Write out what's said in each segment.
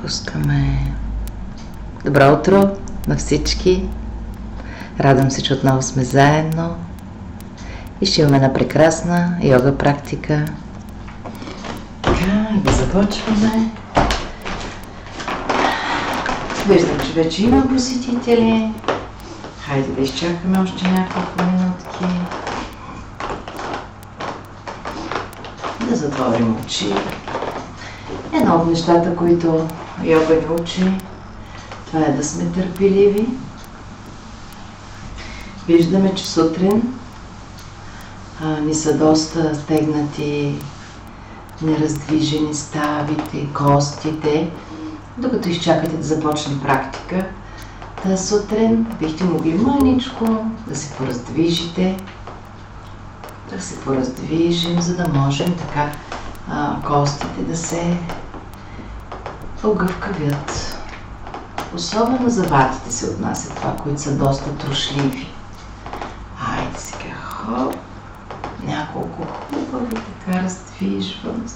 Пускаме. Добро утро на всички. Радвам се, че отново сме заедно и ще имаме една прекрасна йога практика. Така, да започваме. Виждам, че вече има посетители. Хайде да изчакаме още няколко минутки. Да затворим очи. Едно от нещата, които йога ни учи, това е да сме търпеливи. Виждаме, че сутрин ни са доста стегнати, нераздвижени ставите, костите. Докато изчакате да започне практика, тази сутрин бихте могли мъничко да се пораздвижите, да се пораздвижим, за да можем така костите да се огъвкавят. Особено за ватите се отнася това, които са доста трошливи. Айде сега, хоп, няколко хубави, така раздвижваме се,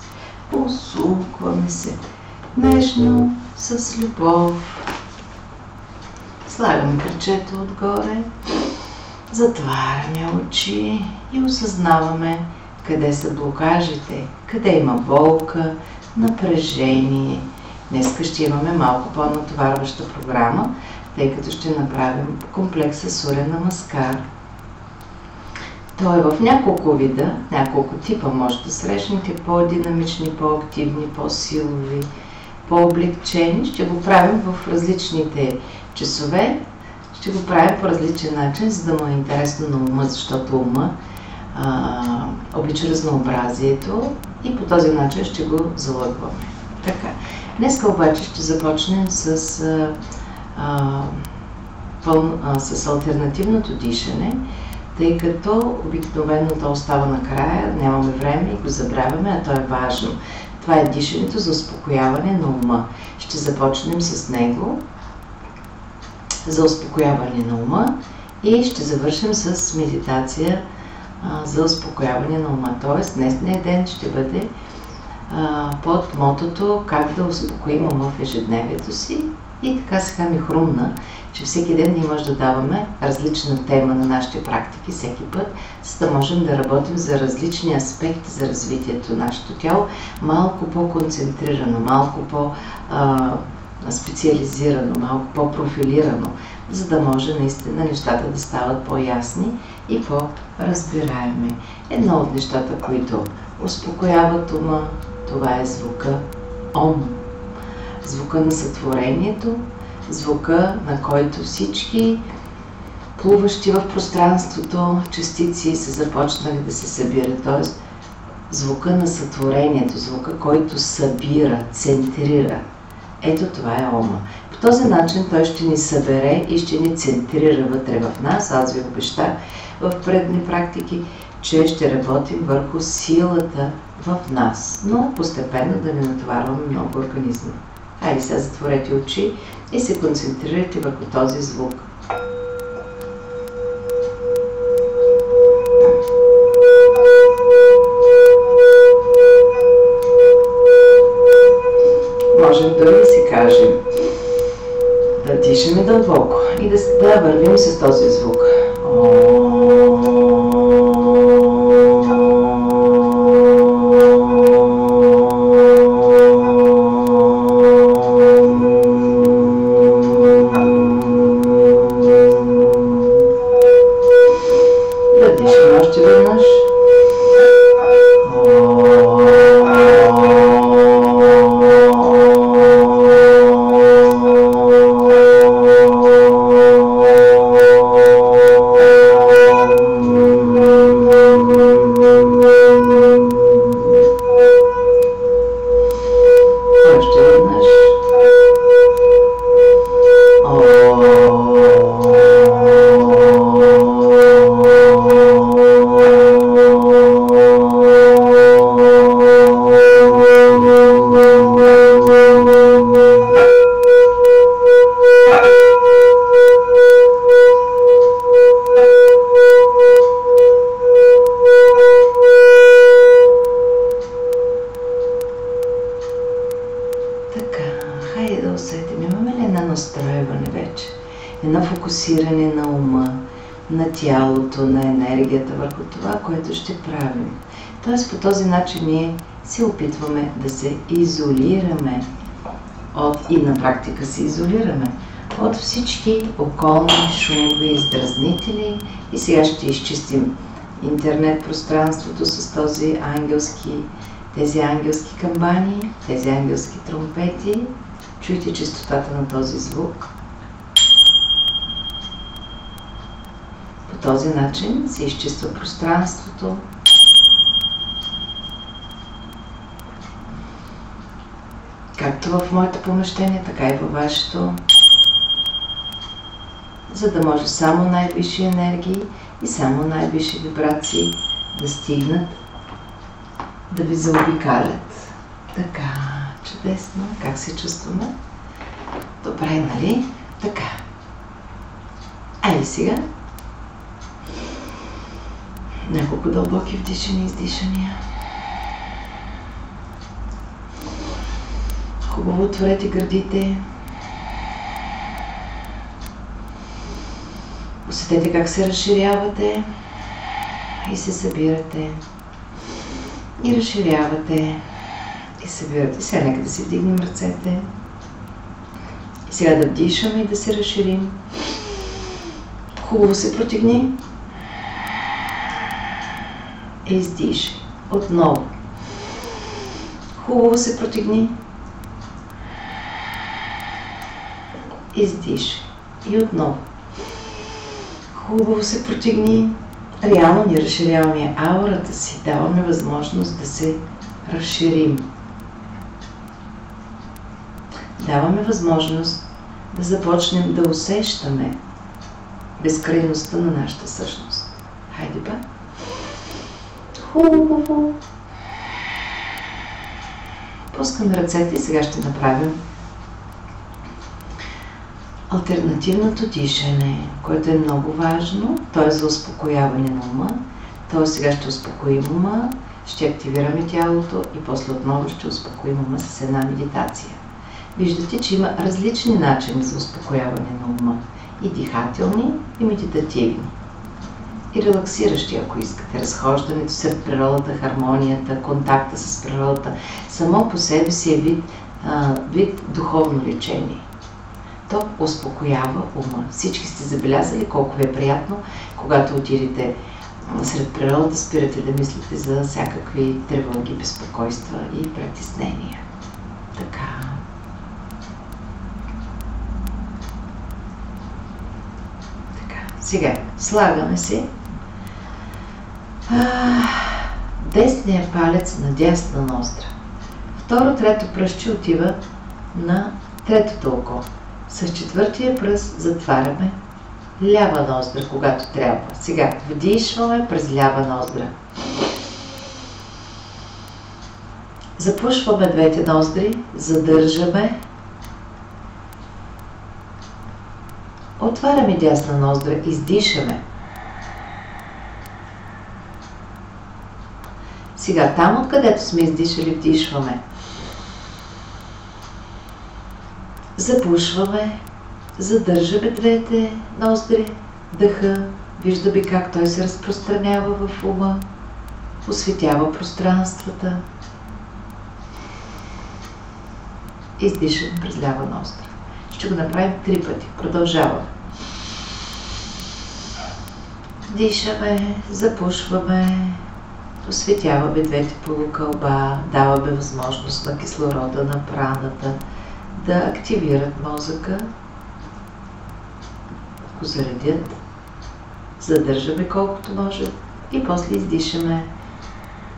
посукваме се, нежно, с любов. Слагаме кръчето отгоре, затваряме очи и осъзнаваме къде са блокажите, къде има болка, напрежение. Днеска ще имаме малко по-натоварваща програма, тъй като ще направим комплекса Суря Намаскар. Той е в няколко вида, няколко типа може да срещнете, по-динамични, по-активни, по-силови, по-облегчени. Ще го правим в различните часове, ще го правим по различен начин, за да му е интересно на ума, защото ума обича разнообразието и по този начин ще го залъгваме. Така. Днеска обаче ще започнем с алтернативното дишане, тъй като обикновено то остава накрая, нямаме време и го забравяме, а то е важно. Това е дишането за успокояване на ума. Ще започнем с него за успокояване на ума и ще завършим с медитация за успокояване на ума. Тоест, днесният ден ще бъде под мотото как да успокоим ума в ежедневието си. И така сега ми хрумна, че всеки ден ние може да даваме различна тема на нашите практики всеки път, за да можем да работим за различни аспекти за развитието на нашето тяло, малко по-концентрирано, малко по-специализирано, малко по-профилирано, за да може наистина нещата да стават по-ясни и по-разбираеми. Едно от нещата, които успокояват ума, това е звука Ом. Звука на сътворението, звука, на който всички плуващи в пространството частици са започнали да се събират. Т.е. звука на сътворението, звука, който събира, центрира. Ето това е Ома. По този начин той ще ни събере и ще ни центрира вътре в нас. Аз ви обещах в предни практики, че ще работим върху силата в нас, но постепенно да не натоварваме много организма. Хайде сега затворете очи и се концентрирайте върху този звук. Можем дори да си кажем, да дишаме дълбоко и да вървим с този звук. Така. Хайде да усетим, имаме ли едно настройване вече? Едно фокусиране на ума, на тялото, на енергията върху това, което ще правим. Тоест по този начин ние се опитваме да се изолираме и на практика се изолираме от всички околни шумови издразнители. И сега ще изчистим интернет пространството с тези ангелски камбани, тези ангелски тромпети. Чуйте чистотата на този звук. По този начин се изчиства пространството. Както в моето помещение, така и във вашето. За да може само най-висши енергии и само най-висши вибрации да стигнат, да ви заобикалят. Така, чудесно. Как се чувстваме? Добре, нали? Така. Айде сега. Няколко дълбоки вдишания и издишания. Хубаво отворете гърдите. Усетете как се разширявате и се събирате. И разширявате и събирате. Сега нека да си вдигнем ръцете. И сега да вдишаме и да се разширим. Хубаво се протегни. И издишай. Отново. Хубаво се протегни. Издишай. И отново. Хубаво се протегни. Реално ни разширяваме аурата си. Даваме възможност да се разширим. Даваме възможност да започнем да усещаме безкрайността на нашата същност. Хайде ба. Хубаво. Пускаме ръцете и сега ще направим алтернативното дишане, което е много важно. То е за успокояване на ума. Тоест сега ще успокоим ума, ще активираме тялото и после отново ще успокоим ума с една медитация. Виждате, че има различни начини за успокояване на ума. И дихателни, и медитативни. И релаксиращи, ако искате. Разхождането сред природата, хармонията, контакта с природата. Само по себе си е вид духовно лечение. То успокоява ума. Всички сте забелязали колко ви е приятно, когато отидете сред природа, спирате да мислите за всякакви тревоги, безпокойства и притеснения. Така. Сега, слагаме си десния палец на дясна ноздра. Второ, трето пръстче отива на третото око. С четвъртия пръст затваряме лява ноздра, когато трябва. Сега вдишваме през лява ноздра. Запушваме двете ноздри, задържаме. Отваряме дясна ноздра, издишаме. Сега там, откъдето сме издишали, вдишваме. Запушваме, задържаме двете ноздри, дъха, виждаме как той се разпространява в ума, осветява пространствата. Издишаме през лява ноздра. Ще го направим 3 пъти. Продължаваме. Дишаме, запушваме, осветяваме двете полукълба, даваме възможност на кислорода, на праната да активират мозъка, го заредят, задържаме колкото може и после издишаме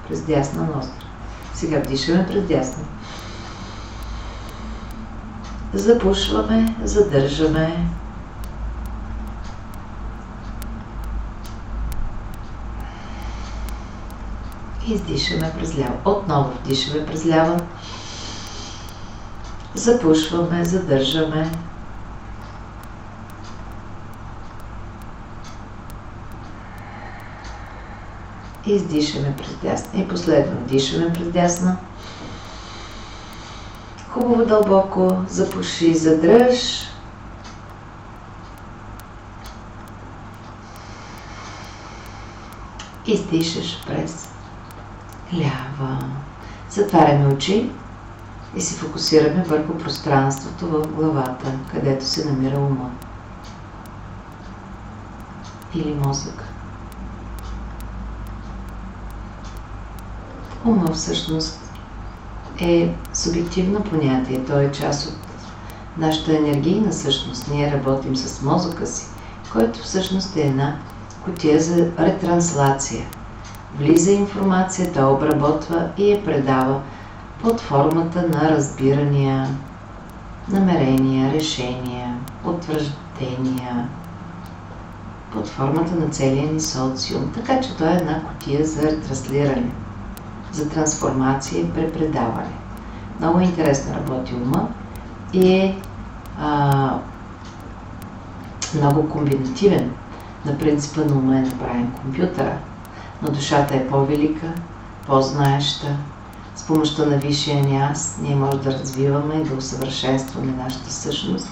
през дясна ноздра. Сега вдишаме през дясна. Запушваме, задържаме. Издишаме през ляво. Отново вдишаме през ляво. Запушваме, задържаме. Издишаме през дясна. И последно вдишаме през дясна. Хубаво дълбоко запуши, задръж. Издишаш през лява. Затваряме очи и се фокусираме върху пространството в главата, където се намира ума или мозък. Ума всъщност е субективно понятие. То е част от нашата енергийна същност. Ние работим с мозъка си, който всъщност е една кутия за ретранслация. Влиза информация, той обработва и я предава под формата на разбирания, намерения, решения, утвърждения, под формата на целия ни социум. Така че той е една кутия за ретранслиране, за трансформация и препредаване. Много интересно работи ума и е много комбинативен. На принципа на ума е направен компютъра, но душата е по-велика, по-знаеща. С помощта на висшия ни аз ние може да развиваме и да усъвършенстваме нашата същност,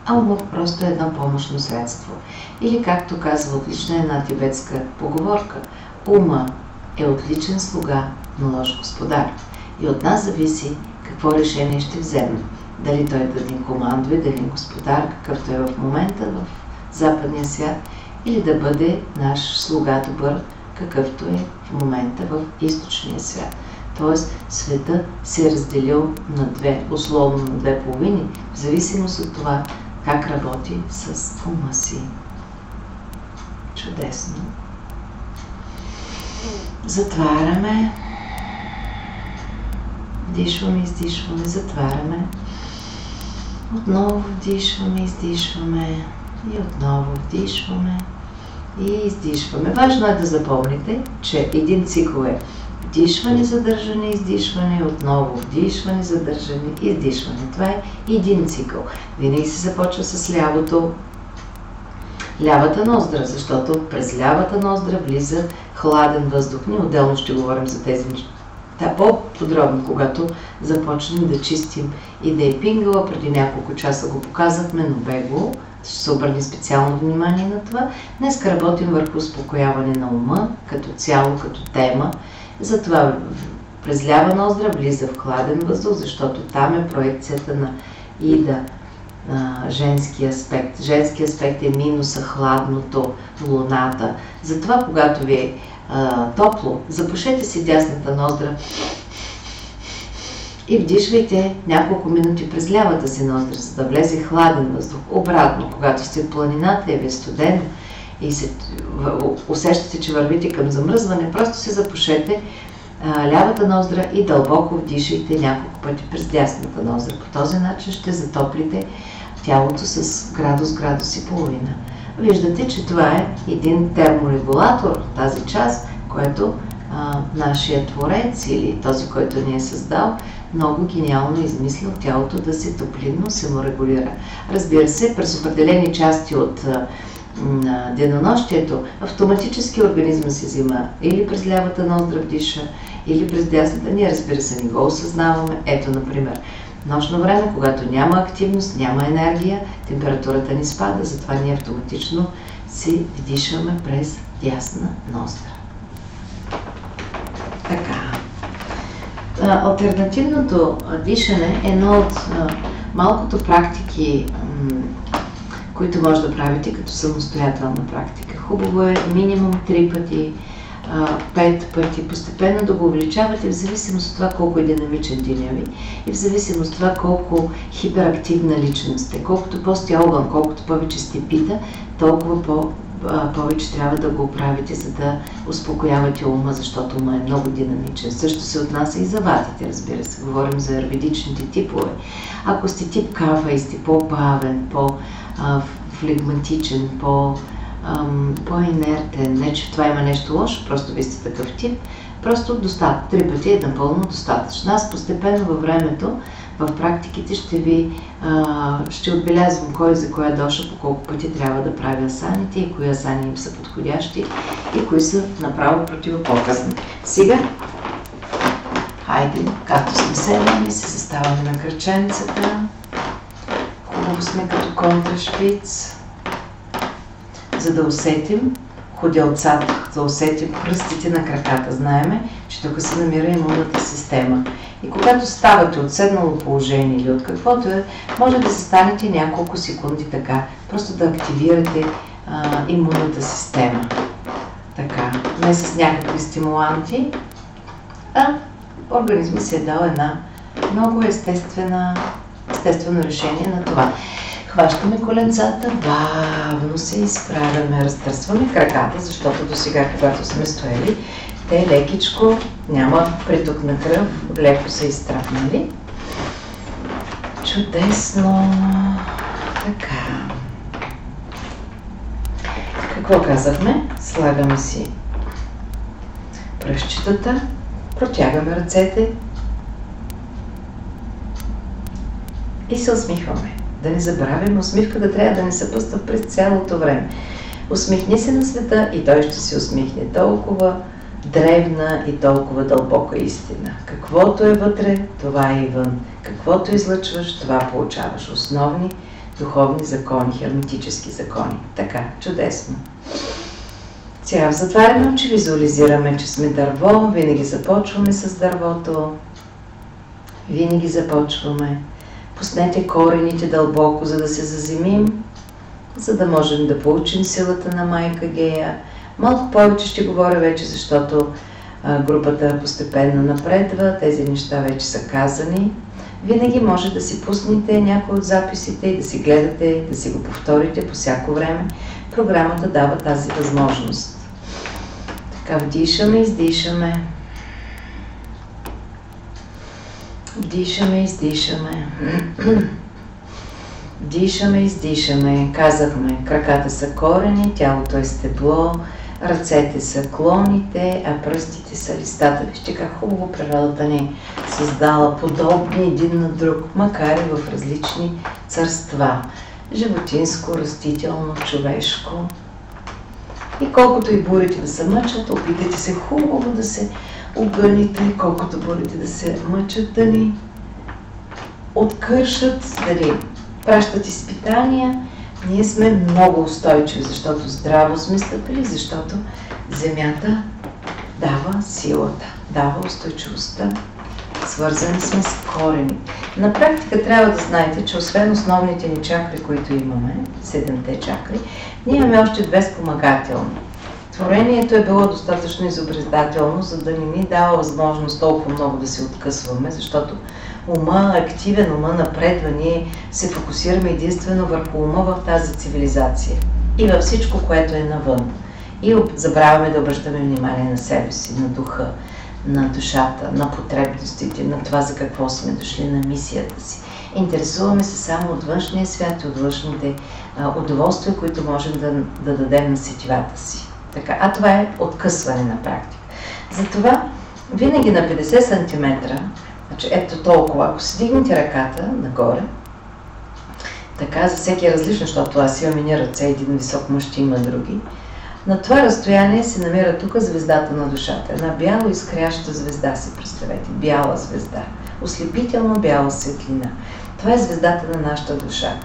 а умът просто е едно помощно средство. Или както казва отлична една тибетска поговорка, ума е отличен слуга, но лош господар. И от нас зависи какво решение ще вземем. Дали той да ни командва, дали господар, какъвто е в момента в западния свят, или да бъде наш слуга добър, какъвто е в момента в източния свят. Тоест, света се е разделил на две, условно на две половини, в зависимост от това как работи с ума си. Чудесно. Затваряме. Вдишваме, издишваме, затваряме. Отново вдишваме, издишваме и отново вдишваме и издишваме. Важно е да запомните, че един цикъл е вдишване, задържане, издишване, отново вдишване, задържане, издишване. Това е един цикъл. Винаги се започва с лявата ноздра, защото през лявата ноздра влиза хладен въздух. Ние отделно ще говорим за тези неща по-подробно, когато започнем да чистим и да е пингала. Преди няколко часа го показахме, но бегло. Ще се обърне специално внимание на това. Днес работим върху успокояване на ума, като цяло, като тема. Затова през лява ноздра влиза в хладен въздух, защото там е проекцията на Ида, женски аспект. Женски аспект е минуса, хладното, луната. Затова, когато ви е топло, запушете си дясната ноздра и вдишвайте няколко минути през лявата си ноздра, за да влезе хладен въздух. Обратно, когато сте в планината и ви е студено и усещате, че вървите към замръзване, просто се запушете лявата ноздра и дълбоко вдишайте няколко пъти през дясната ноздра. По този начин ще затоплите тялото с градус и половина. Виждате, че това е един терморегулатор, тази част, който нашия творец или този, който ни е създал, много гениално измислил тялото да се топлинно саморегулира. Разбира се, през определени части от денонощието, автоматически организма се взима или през лявата ноздра вдиша, или през дясната. Ние, разбира се, не го осъзнаваме. Ето, например, нощно време, когато няма активност, няма енергия, температурата ни спада, затова ние автоматично си вдишваме през дясна ноздра. Така. Алтернативното дишане е едно от малкото практики, които може да правите като самостоятелна практика. Хубаво е минимум 3 пъти, 5 пъти, постепенно да го увеличавате в зависимост от това колко е динамичен деня ви и в зависимост от това колко хиперактивна личност сте. Колкото по-сте огън, колкото повече сте пита, толкова повече трябва да го правите, за да успокоявате ума, защото ума е много динамичен. Също се отнася и за ватите, разбира се. Говорим за аюрведичните типове. Ако сте тип кафа и сте по-бавен, по-флегматичен, по-инертен, не че в това има нещо лошо, просто вие сте такъв тип, просто 3 пъти е напълно достатъчно. Аз постепенно във времето, в практиките ще отбелязвам кой за коя доша, по колко пъти трябва да правя асаните и кои асани са подходящи и кои са направо противопоказни. Сега Хайде, както сме седнали, се заставаме на кръченцата. Хубаво сме като контрашпиц, за да усетим ходилцата, да усетим пръстите на краката. Знаеме, че тук се намира имунната система. И когато ставате от седнало положение или от каквото е, може да се станете няколко секунди така, просто да активирате имунната система. Така, не с някакви стимуланти, а организмът си е дал една много естествено решение на това. Хващаме коленцата, бавно се изправяме, разтърсваме краката, защото до сега, когато сме стояли, те лекичко, няма приток на кръв, леко са изтрапнали. Чудесно! Така. Какво казахме? Слагаме си пръстчетата, протягаме ръцете и се усмихваме. Да не забравяме, усмивката трябва да ни съпътства през цялото време. Усмихни се на света и той ще се усмихне. Толкова древна и толкова дълбока истина. Каквото е вътре, това е и вън. Каквото излъчваш, това получаваш. Основни духовни закони, херметически закони. Така, чудесно. Сега в затваряне очи визуализираме, че сме дърво. Винаги започваме с дървото. Винаги започваме. Пуснете корените дълбоко, за да се заземим, за да можем да получим силата на Майка Гея. Малко повече ще говоря вече, защото групата постепенно напредва, тези неща вече са казани. Винаги може да си пуснете някои от записите и да си гледате, да си го повторите по всяко време. Програмата дава тази възможност. Така, вдишаме, издишаме. Вдишаме, издишаме. Вдишаме, издишаме. Казахме, краката са корени, тялото е стебло, ръцете са клоните, а пръстите са листата. Вижте как хубаво природата ни е създала подобни един на друг, макар и в различни царства. Животинско, растително, човешко. И колкото и бурите да се мъчат, опитайте се хубаво да се огъните, колкото бурите да се мъчат, да ни откършат, да ни пращат изпитания. Ние сме много устойчиви, защото здраво сме стъпили, защото Земята дава силата, дава устойчивостта. Свързани сме с корени. На практика трябва да знаете, че освен основните ни чакри, които имаме, 7-те чакри, ние имаме още 2 спомагателни. Творението е било достатъчно изобретателно, за да не ни дава възможност толкова много да се откъсваме, защото ума, активен ума напредва, ние се фокусираме единствено върху ума в тази цивилизация и във всичко, което е навън. И забравяме да обръщаме внимание на себе си, на духа, на душата, на потребностите, на това за какво сме дошли, на мисията си. Интересуваме се само от външния свят и от външните удоволствия, които можем да дадем на сетивата си. Така, а това е откъсване на практика. Затова винаги на 50 см, значи ето толкова, ако си дигнете ръката нагоре, така за всеки е различно, защото аз имам едни ръце, един висок мъж ще има други. На това разстояние се намира тук звездата на душата. Една бяло изкряща звезда, си представете. Бяла звезда. Ослепително бяла светлина. Това е звездата на нашата душа.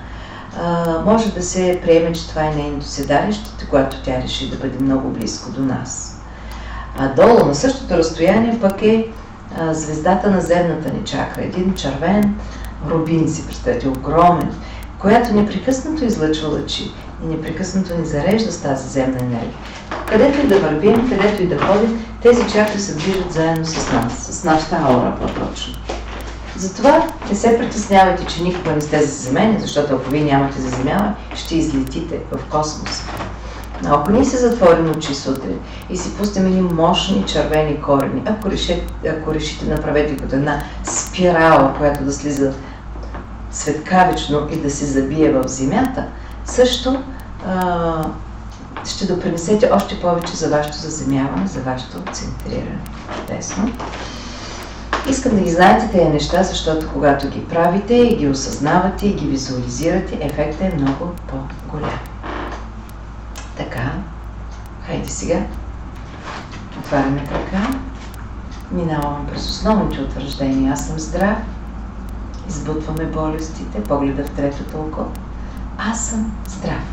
Може да се приеме, че това е нейното седалище, когато тя реши да бъде много близко до нас. А долу на същото разстояние пък е звездата на земната ни чакра. Един червен рубин, си представете, огромен, която непрекъснато излъчва лъчи и непрекъснато ни зарежда с тази земна енергия. Където и да вървим, където и да ходим, тези чакри се движат заедно с нас, с нашата аура по-точно. Затова не се притеснявайте, че никога не сте заземени, защото ако вие нямате заземяване, ще излетите в космоса. Но ако ние се затворим очи сутрин и си пустим едни мощни червени корени, ако решите, направете като една спирала, която да слиза светкавично и да се забие в земята, също ще допринесете още повече за вашето заземяване, за вашето центриране. Чудесно. Искам да ги знаете тези неща, защото когато ги правите и ги осъзнавате и ги визуализирате, ефектът е много по-голям. Така, хайде сега. Отваряме крака. Минаваме през основните утвърждения. Аз съм здрав. Избутваме болестите, погледа в третото око. Аз съм здрав.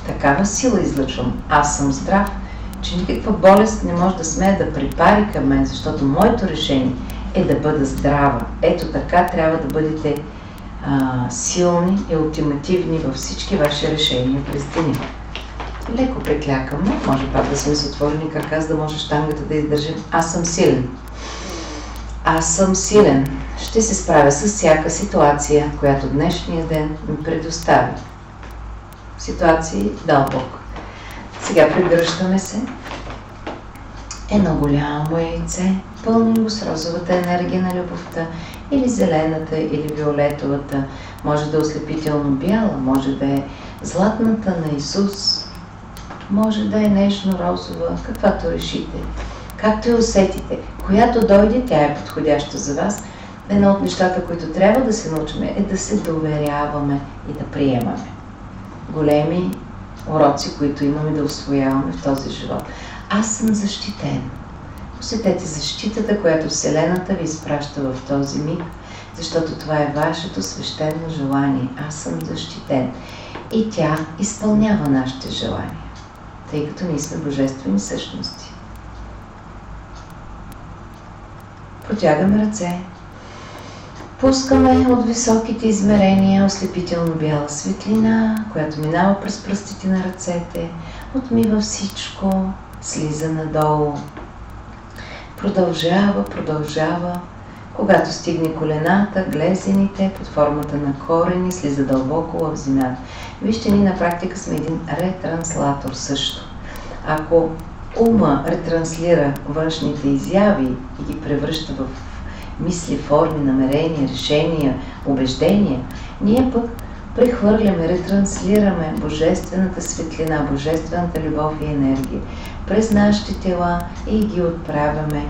Такава сила излъчвам. Аз съм здрав, че никаква болест не може да смее да припари към мен, защото моето решение е да бъда здрава. Ето така трябва да бъдете силни и ултимативни във всички ваши решения през деня. Леко преклякаме, може пак да сме с отворени крака, за да може щангата да издържим. Аз съм силен. Аз съм силен. Ще се справя с всяка ситуация, която днешния ден ми предостави. Ситуации дал Бог. Сега прегръщаме се. Едно голямо яйце, пълним го с розовата енергия на любовта, или зелената, или виолетовата. Може да е ослепително бяла, може да е златната на Исус, може да е нежно-розова, каквато решите. Както и усетите, която дойде, тя е подходяща за вас. Едно от нещата, които трябва да се научим, е да се доверяваме и да приемаме. Големи уроци, които имаме да усвояваме в този живот. Аз съм защитен. Усетете защитата, която Вселената ви изпраща в този миг, защото това е вашето свещено желание. Аз съм защитен. И тя изпълнява нашите желания, тъй като ние сме божествени същности. Протягаме ръце. Пускаме от високите измерения ослепително бяла светлина, която минава през пръстите на ръцете, отмива всичко, слиза надолу. Продължава. Когато стигне колената, глезените, под формата на корени, слиза дълбоко в земята. Вижте, ние на практика сме един ретранслатор също. Ако ума ретранслира външните изяви и ги превръща в мисли, форми, намерения, решения, убеждения, ние пък прехвърляме, ретранслираме божествената светлина, божествената любов и енергия през нашите тела и ги отправяме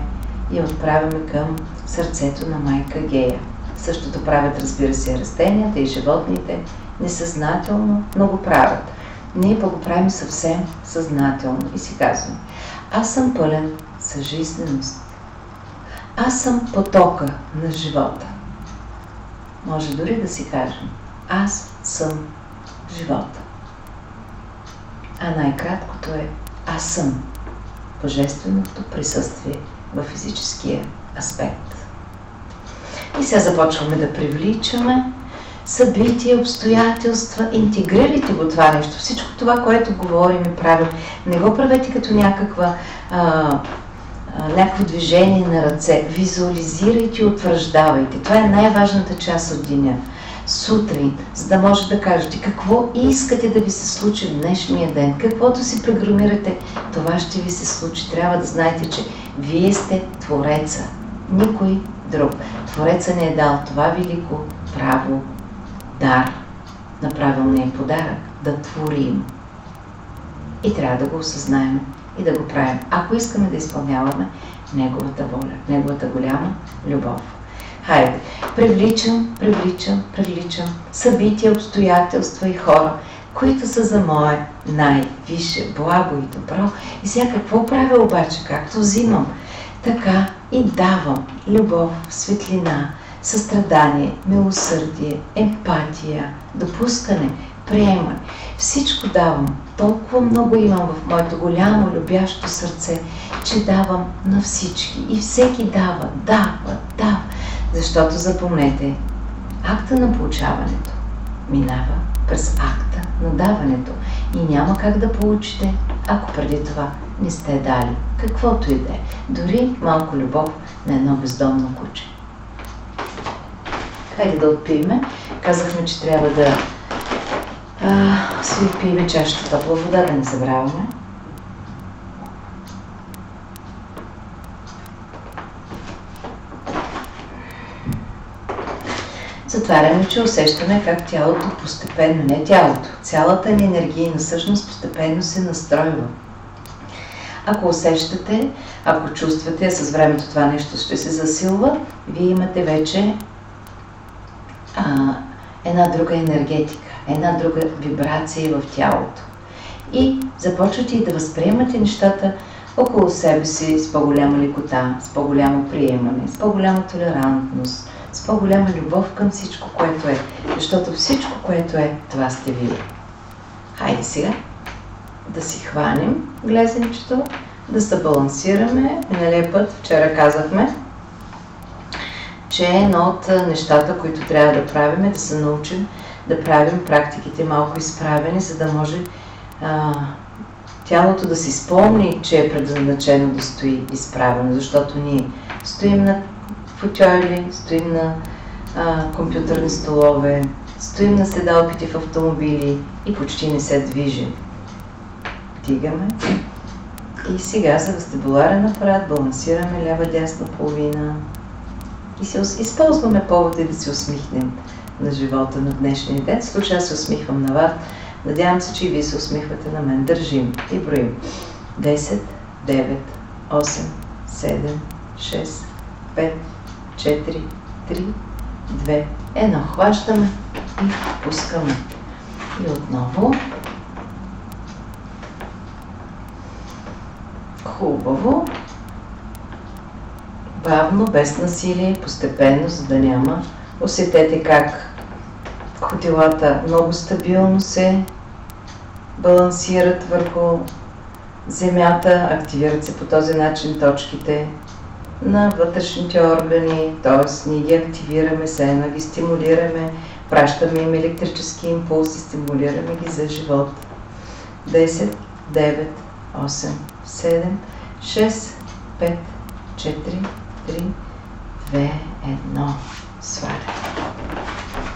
към сърцето на майка Гея. Същото правят, разбира се, растенията и животните, несъзнателно, но го правят. Ние пък го правим съвсем съзнателно и си казваме: аз съм пълен с жизненост. Аз съм потока на живота. Може дори да си кажем: аз съм живота. А най-краткото е: аз съм божественото присъствие в физическия аспект. И сега започваме да привличаме събития, обстоятелства, интегрирайте го това нещо. Всичко това, което говорим и правим, не го правете като някакво движение на ръце. Визуализирайте и утвърждавайте. Това е най-важната част от деня. Сутрин, за да може да кажете какво искате да ви се случи в днешния ден. Каквото си програмирате, това ще ви се случи. Трябва да знаете, че вие сте Твореца. Никой друг. Твореца не е дал това велико право, дар, на правилния подарък, да творим. И трябва да го осъзнаем и да го правим, ако искаме да изпълняваме Неговата воля, Неговата голяма любов. Хайде, привличам събития, обстоятелства и хора, които са за мое най-висше благо и добро. И сега какво правя обаче? Както взимам, така и давам любов, светлина, състрадание, милосърдие, емпатия, допускане, приемане. Всичко давам. Толкова много имам в моето голямо любящо сърце, че давам на всички. И всеки дава. Защото запомнете, акта на получаването минава през акта на даването. И няма как да получите, ако преди това не сте дали каквото и да е. Дори малко любов на едно бездомно куче. Хайде да отпиеме. Казахме, че трябва да си отпиеме чашата топла вода, да не забравяме. Затваряме, че усещаме как тялото постепенно, не тялото, цялата ни енергийна същност постепенно се настройва. Ако усещате, ако чувствате, а с времето това нещо ще се засилва, вие имате вече една друга енергетика, една друга вибрация в тялото. И започвате и да възприемате нещата около себе си с по-голяма лекота, с по-голямо приемане, с по-голяма толерантност, с по-голяма любов към всичко, което е. Защото всичко, което е, това сте вие. Хайде сега да си хванем глезенчето, да се балансираме. Миналия път, вчера казахме, че едно от нещата, които трябва да правим, е да се научим да правим практиките малко изправени, за да може тялото да си спомни, че е предназначено да стои изправено, защото ние стоим на футьойли, стоим на компютърни столове, стоим на седалките в автомобили и почти не се движим. Дигаме. И сега за вестибуларен апарат балансираме лява-дясна половина и се използваме повода да се усмихнем на живота на днешния ден. В случая се усмихвам на вас. Надявам се, че и вие се усмихвате на мен. Държим и броим. 10, 9, 8, 7, 6, 5, 4, 3, 2, 1. Хващаме и пускаме. И отново. Хубаво. Бавно, без насилие, постепенно, за да няма. Усетете как ходилата много стабилно се балансират върху земята, активират се по този начин точките на вътрешните органи, т.е. ние ги активираме, сена ги стимулираме, пращаме им електрически импулси, стимулираме ги за живот. 10, 9, 8, 7, 6, 5, 4, 3, 2, 1. Сваля.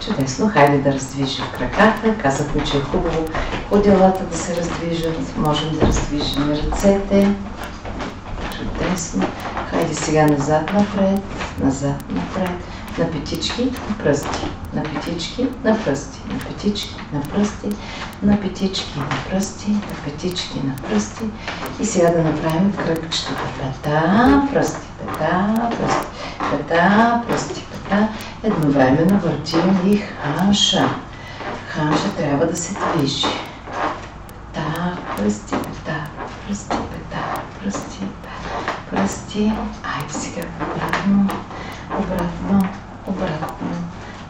Чудесно. Хайде да раздвижим краката. Казахме, че е хубаво ходилата да се раздвижат. Можем да раздвижим ръцете. Чудесно. Хайде сега назад-напред, назад-напред. На петички, на пръсти. На петички, на пръсти. На петички, на пръсти. На петички, на пръсти. На петички, на пръсти. И сега да направим кръгчетата. Пета, пръсти, пета, пръсти. Пета, пръсти, пета. Едновременно въртим и ханша. Ханша трябва да се движи. Пета, пръсти, пета, пръсти, пета, пръсти, пръсти. Айде сега обратно, обратно, обратно,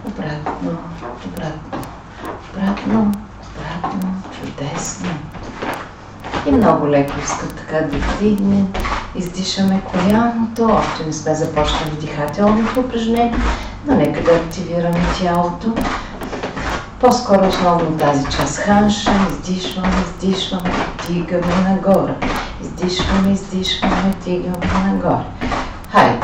обратно, обратно, обратно, обратно. Чудесно. И много леко искам така да вдигнем. Издишаме коляното. Още не сме започнали дихателното упражнение, но нека да активираме тялото. По-скоро основно тази част ханша. Издишваме, издишваме, дигаме нагоре. Издишваме, издишваме, дигаме нагоре. Хайде!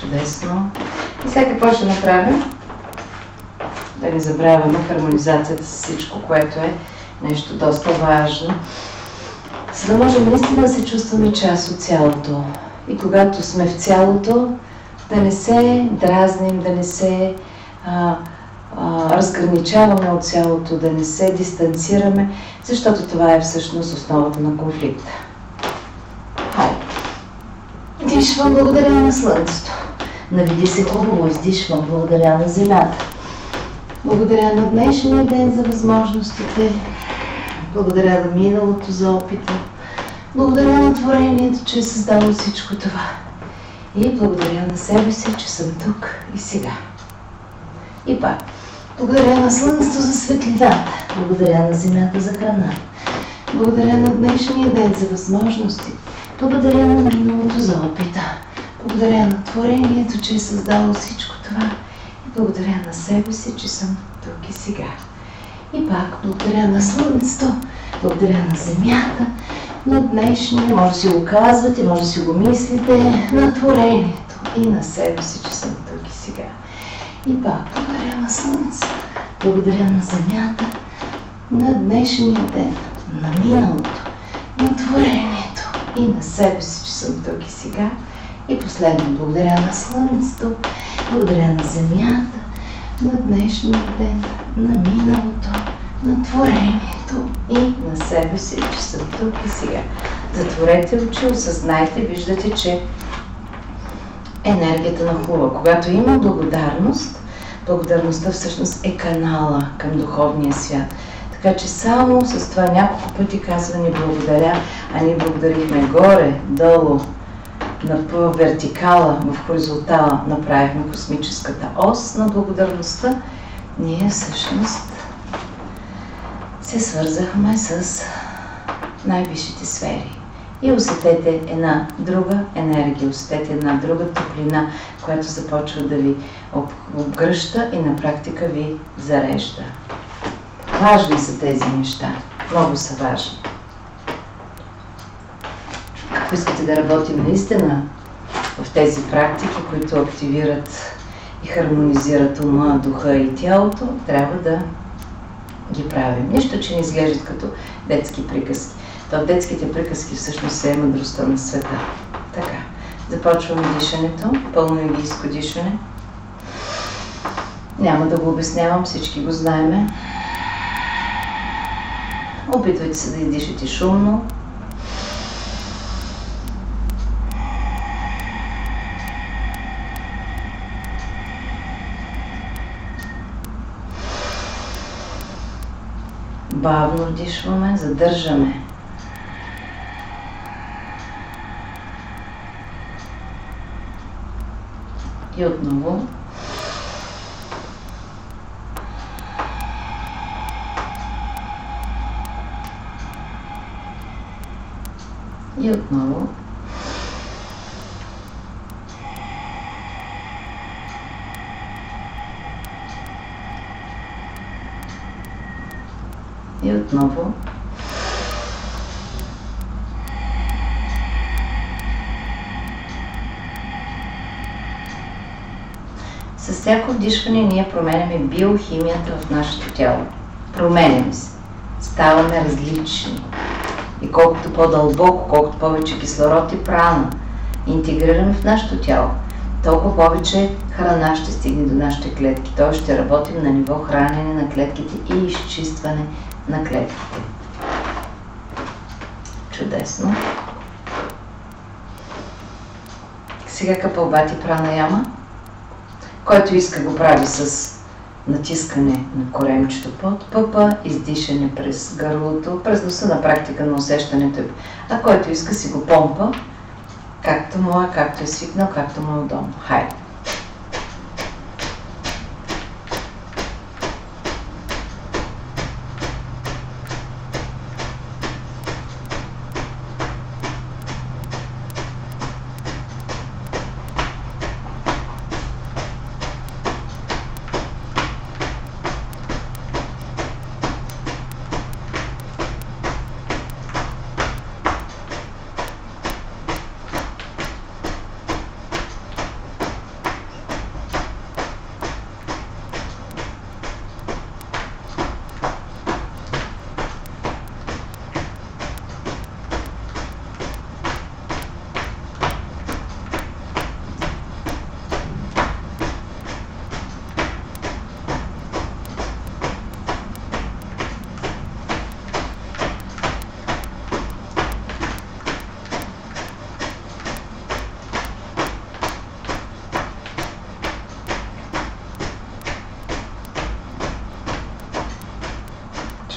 Чудесно. И сега какво ще направим? Да не забравяме хармонизацията с всичко, което е нещо доста важно. За да можем наистина да се чувстваме част от цялото. И когато сме в цялото, да не се дразним, да не се разграничаваме от цялото, да не се дистанцираме, защото това е всъщност основата на конфликта. Хайде. Дишвам, благодаря на слънцето. Навиди се хубаво, издишвам, благодаря на земята. Благодаря на днешния ден за възможностите. Благодаря на миналото за опита. Благодаря на творението, че е създало всичко това. И благодаря на себе си, че съм тук и сега. И пак. Благодаря на слънцето за светлината. Благодаря на земята за храна. Благодаря на днешния ден за възможности. Благодаря на миналото за опита. Благодаря на творението, че е създало всичко това. И благодаря на себе си, че съм тук и сега. И пак благодаря на слънцето, благодаря на земята, на днешния, може да си го казвате, може да си го мислите, на творението и на себе си, че съм тук и сега. И пак благодаря на слънцето, благодаря на земята, на днешния ден, на миналото, на творението и на себе си, че съм тук и сега. И последно, благодаря на слънцето, благодаря на земята, на днешния ден, на миналото, на творението и на себе си, че съм тук и сега. Затворете очи, осъзнайте, виждате, че енергията нахлува. Когато има благодарност, благодарността всъщност е канала към духовния свят. Така че само с това няколко пъти казва ни благодаря, а ние благодарихме горе, долу, на вертикала, в хоризонтала направихме космическата ос на благодарността. Ние всъщност се свързахме с най-висшите сфери. И усетете една друга енергия, усетете една друга топлина, която започва да ви обгръща и на практика ви зарежда. Важни са тези неща. Много са важни. Ако искате да работим наистина в тези практики, които активират и хармонизират ума, духа и тялото, трябва да ги правим. Нищо, че не изглеждат като детски приказки. То детските приказки всъщност е мъдростта на света. Така, започваме дишането, пълно индийско дишане. Няма да го обяснявам, всички го знаеме. Опитвайте се да издишате шумно. Бавно вдишваме, задържаме. И отново. И отново. И отново. С всяко вдишване ние променяме биохимията в нашето тяло. Променяме се. Ставаме различни. И колкото по-дълбоко, колкото повече кислород и прана интегрираме в нашето тяло, толкова повече храна ще стигне до нашите клетки. Т.е. ще работим на ниво хранене на клетките и изчистване на клетките. Чудесно. Сега Капалбати пранаяма. Който иска го прави с натискане на коремчето под пъпа, издишане през гърлото, през носа на практика на усещането. А който иска си го помпа, както му е, както е свикнал, както му е удобно. Хайде!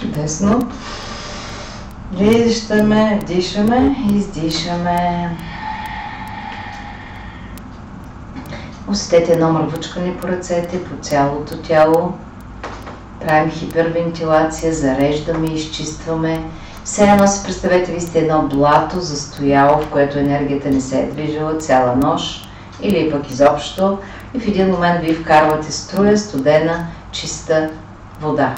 Чудесно. Виждаме, дишаме, издишаме. Усетете едно мръвучкане по ръцете, по цялото тяло. Правим хипервентилация, зареждаме, изчистваме. Все едно си представете, ви сте едно блато застояло, в което енергията не се е движила цяла нощ или пък изобщо. И в един момент вие вкарвате струя, студена, чиста вода.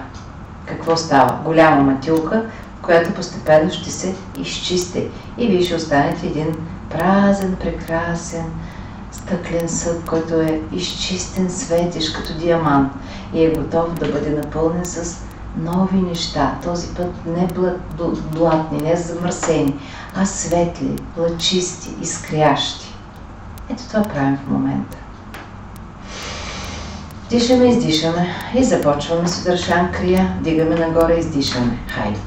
Какво става? Голяма матилка, която постепенно ще се изчисти. И вие ще останете един празен, прекрасен, стъклен съд, който е изчистен, светещ като диамант и е готов да бъде напълнен с нови неща. Този път не блатни, не замърсени, а светли, лъчисти, изкрящи. Ето това правим в момента. Дишаме, издишаме и започваме с Удършан крия. Дигаме нагоре, издишаме. Хайде.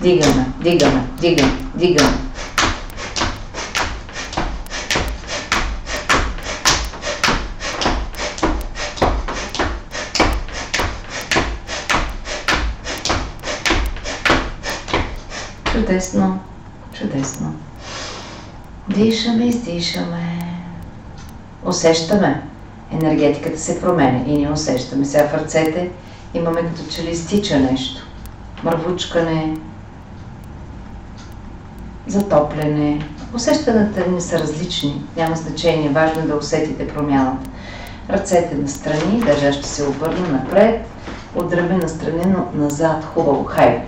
Дигаме, дигаме, дигаме, дигаме. Чудесно, чудесно. Дишаме, издишаме. Усещаме. Енергетиката се променя и ние усещаме. Сега в ръцете имаме като че ли изтича нещо. Мървучкане, затопляне. Усещанията ни са различни. Няма значение. Важно е да усетите промяната. Ръцете настрани, даже ще се обърна напред. От ръбе настрани, но назад. Хубаво. Хайде.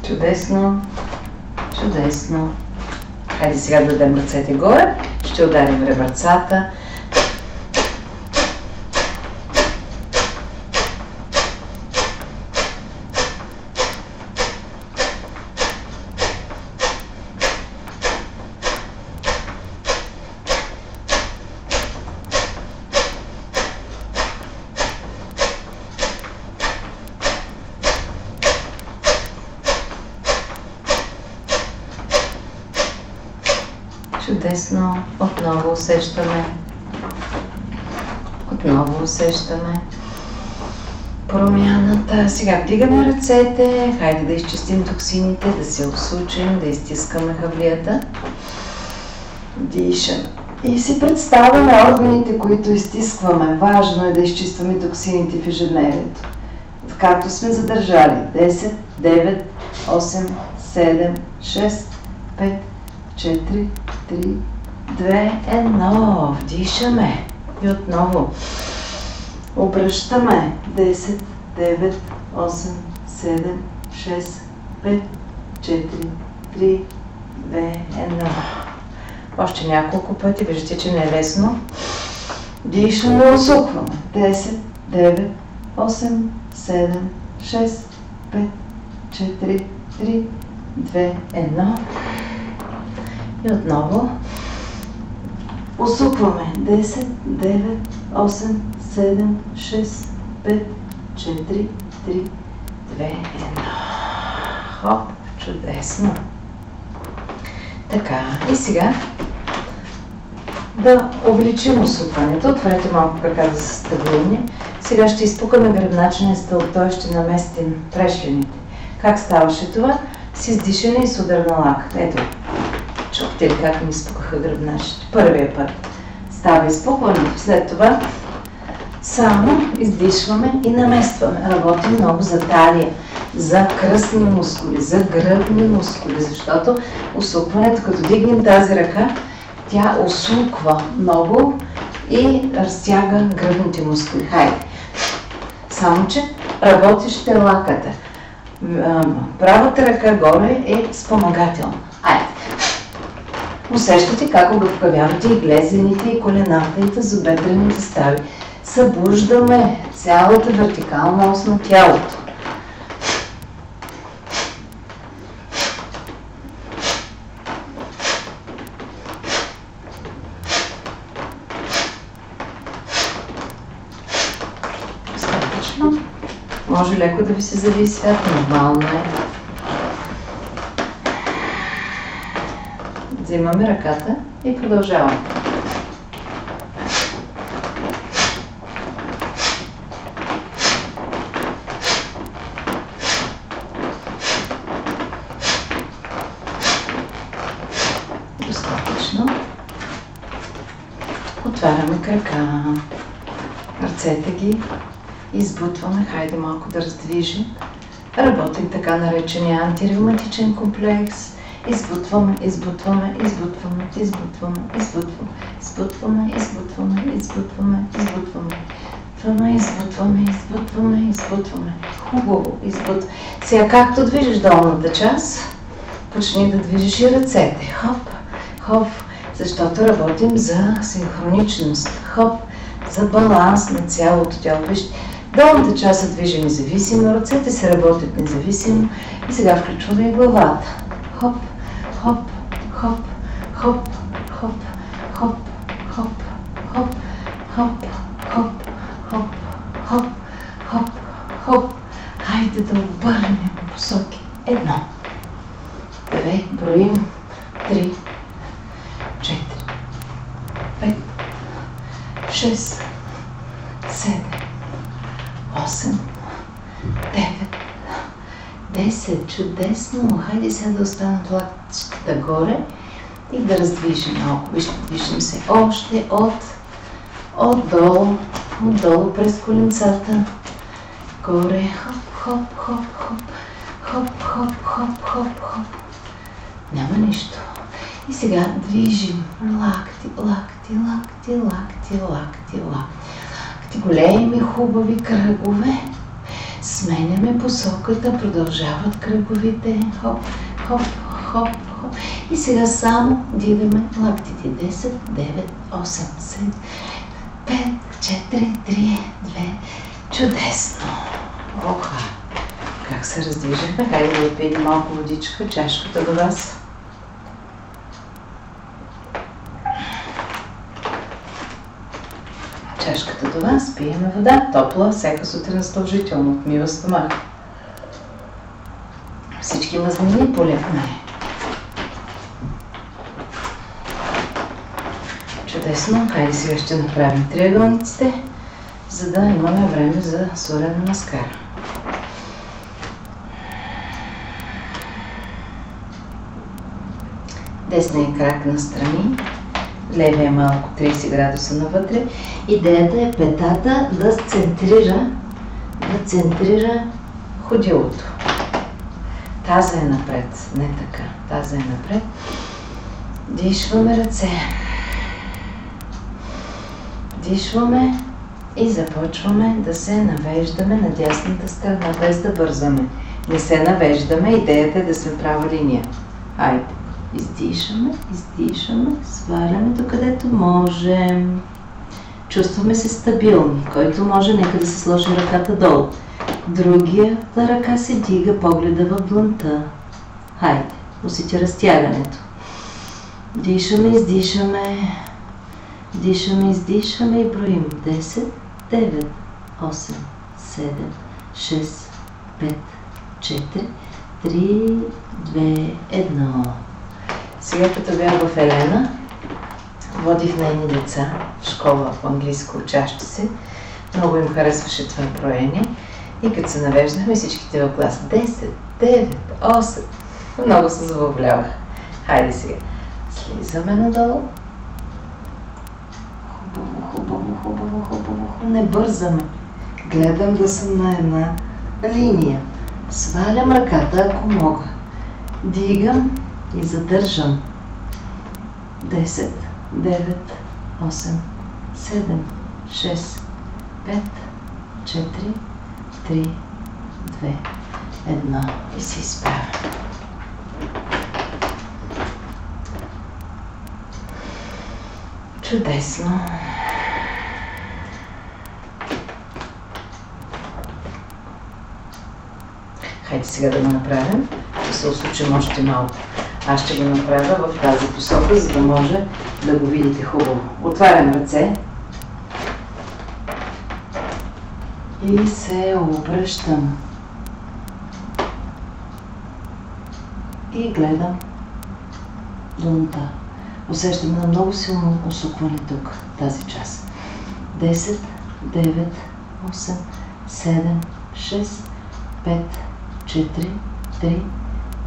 Чудесно, чудесно. Хайде сега да дадем ръцете горе. Ще ударим ребърцата. Чудесно. Отново усещаме. Отново усещаме промяната. Сега вдигаме ръцете. Хайде да изчистим токсините, да се усучим, да изтискаме хавлията. Дишаме. И си представяме органите, които изтискваме. Важно е да изчистваме токсините в ежедневието. Както сме задържали. 10, 9, 8, 7, 6, 5, 4, 3, 2, 1. Вдишаме. И отново. Обръщаме. 10, 9, 8, 7, 6, 5, 4, 3, 2, 1. Още няколко пъти. Виждате, че не е лесно. Дишаме, усукваме. 10, 9, 8, 7, 6, 5, 4, 3, 2, 1. И отново усукваме. 10, 9, 8, 7, 6, 5, 4, 3, 2, 1. Хоп, чудесно. Така, и сега да увеличим усукването. Отворете малко краката за стъглени. Сега ще изпукаме гръбначния стълб, т.е. ще наместим трешлените. Как ставаше това? С издишане и с удар на лакът. Ето. Чухте ли как ми изпукаха гръбначите? Първия път става изпукване. След това само издишваме и наместваме. Работим много за талия, за кръстни мускули, за гръбни мускули, защото усукването, като дигнем тази ръка, тя усуква много и разтяга гръбните мускули. Хайде. Само, че работеща лаката. Правата ръка горе е спомагателна. Хайде. Усещате как обгъвкавявате и глезените, и колената, и тазобедрените стави. Събуждаме цялата вертикална ос на тялото. Достатъчно. Може леко да ви се зави свят, нормално е. Взимаме ръката и продължаваме. Достатъчно. Отваряме крака. Ръцете ги избутваме. Хайде малко да раздвижим. Работим така наречения антиревматичен комплекс. Избутваме, избутваме, избутваме, избутваме, избутваме, избутваме, избутваме, избутваме, избутваме. Избутваме, избутваме, избутваме, избутваме. Хубаво, избутваме. Сега, както движиш долната част, почни да движиш и ръцете. Хоп, хоп, защото работим за синхроничност. Хоп, за баланс на цялото тяло. Вижте, долната част се движи независимо, ръцете се работят независимо и сега включваме и главата. Хоп, хоп, хоп, хоп, хоп, хоп, хоп, хоп, хоп, хоп, хоп, хоп, хоп, хоп. Хайде да обърнем посоки. 1, 2, броим, 3, 4, 5, 6, 7, 8, 9, 10. Чудесно! Хайде сега да останат лактичката горе и да раздвижим малко. Вижте, движим се още отдолу през коленцата. Горе, хоп, хоп, хоп, хоп, хоп, хоп, хоп, хоп. Няма нищо. И сега движим лакти, лакти, лакти, лакти, лакти, лакти. Големи, хубави кръгове. Сменяме посоката, продължават кръговите. Хоп, хоп, хоп, хоп. И сега само дигаме лактите. 10, 9, 8, 7, 5, 4, 3, 2. Чудесно! Оха! Как се раздвижихме? Хайде да отпием малко водичка, чашката до вас. Чашката до вас, пиеме вода, топла, всяка сутрин задължително, отмива стомах. Всички мазнини полепне. Чудесно, хайде сега ще направим триъгълниците, за да имаме време за суря намаскара. Десният крак настрани, левия малко 30 градуса навътре. Идеята е петата да центрира ходилото. Таза е напред, не така, таза е напред. Дишваме ръце. Дишваме и започваме да се навеждаме на дясната страна, без да бързаме. Не се навеждаме, идеята е да сме права линия. Хайде. Издишаме, издишаме, сваляме докъдето можем. Чувстваме се стабилни. Който може, нека да се сложи ръката долу. Другията ръка се дига, погледа в длънта. Хайде, усети разтягането. Дишаме, издишаме. Дишаме, издишаме и броим. 10, 9, 8, 7, 6, 5, 4, 3, 2, 1. Сега като бях в Елена, водих нейни деца в школа по английско учащи се. Много им харесваше това броене. И като се навеждахме всичките в клас 10, 9, 8. Много се забавлявах. Хайде сега. Слизаме надолу. Хубаво, хубаво, хубаво, хубаво. Не бързаме. Гледам да съм на една линия. Свалям ръката, ако мога. Дигам и задържам. 10, 9, 8, 7, 6, 5, 4, 3, 2, 1 и се изправя. Чудесно! Хайде сега да го направим. Да се усучим още малко. Аз ще го направя в тази посока, за да може да го видите хубаво. Отварям ръце и се обръщам. И гледам длънта. Усещам на много силно усукване тук, тази част. 10, 9, 8, 7, 6, 5, 4, 3,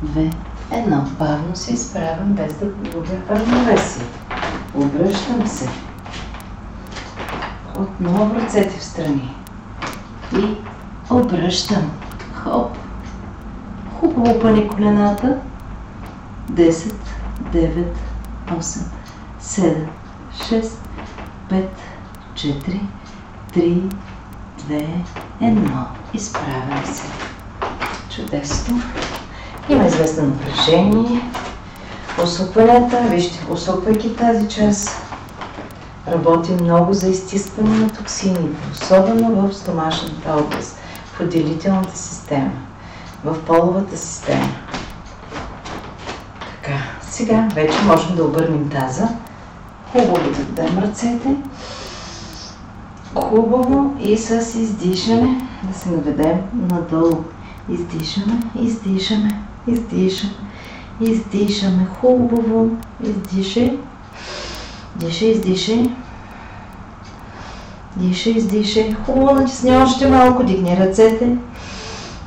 2, 1. Бавно се изправям, без да губя равновесие. Обръщам се. Отново ръцете в страни. И обръщам. Хоп. Хубаво пъни колената. 10, 9, 8, 7, 6, 5, 4, 3, 2, 1. Изправям се. Чудесно. Има известно напрежение. Усукванията, вижте, усуквайки тази част, работим много за изтискване на токсините, особено в стомашната област, в отделителната система, в половата система. Така, сега вече можем да обърнем таза. Хубаво да дадем ръцете. Хубаво и с издишане да се наведем надолу. Издишаме, издишаме, издишаме, издишаме. Хубаво. Издишай. Дишай, издишай. Дишай, издишай. Хубаво, натисни още малко. Дигни ръцете.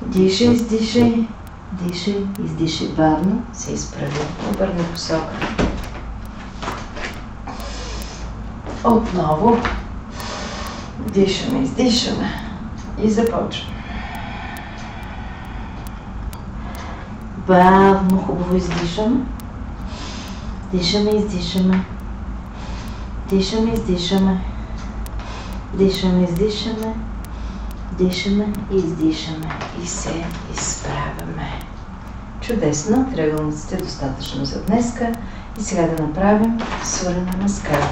Дишай, издишай. Дишай, издишай. Бавно се изправи. Обърни посока. Отново. Дишаме, издишаме. И започваме. Бавно, хубаво издишаме. Дишаме, издишаме. Дишаме, издишаме. Дишаме, издишаме. Дишаме, издишаме. И се изправяме. Чудесно. Триъгълниците достатъчно за днеска. И сега да направим Суря Намаскара.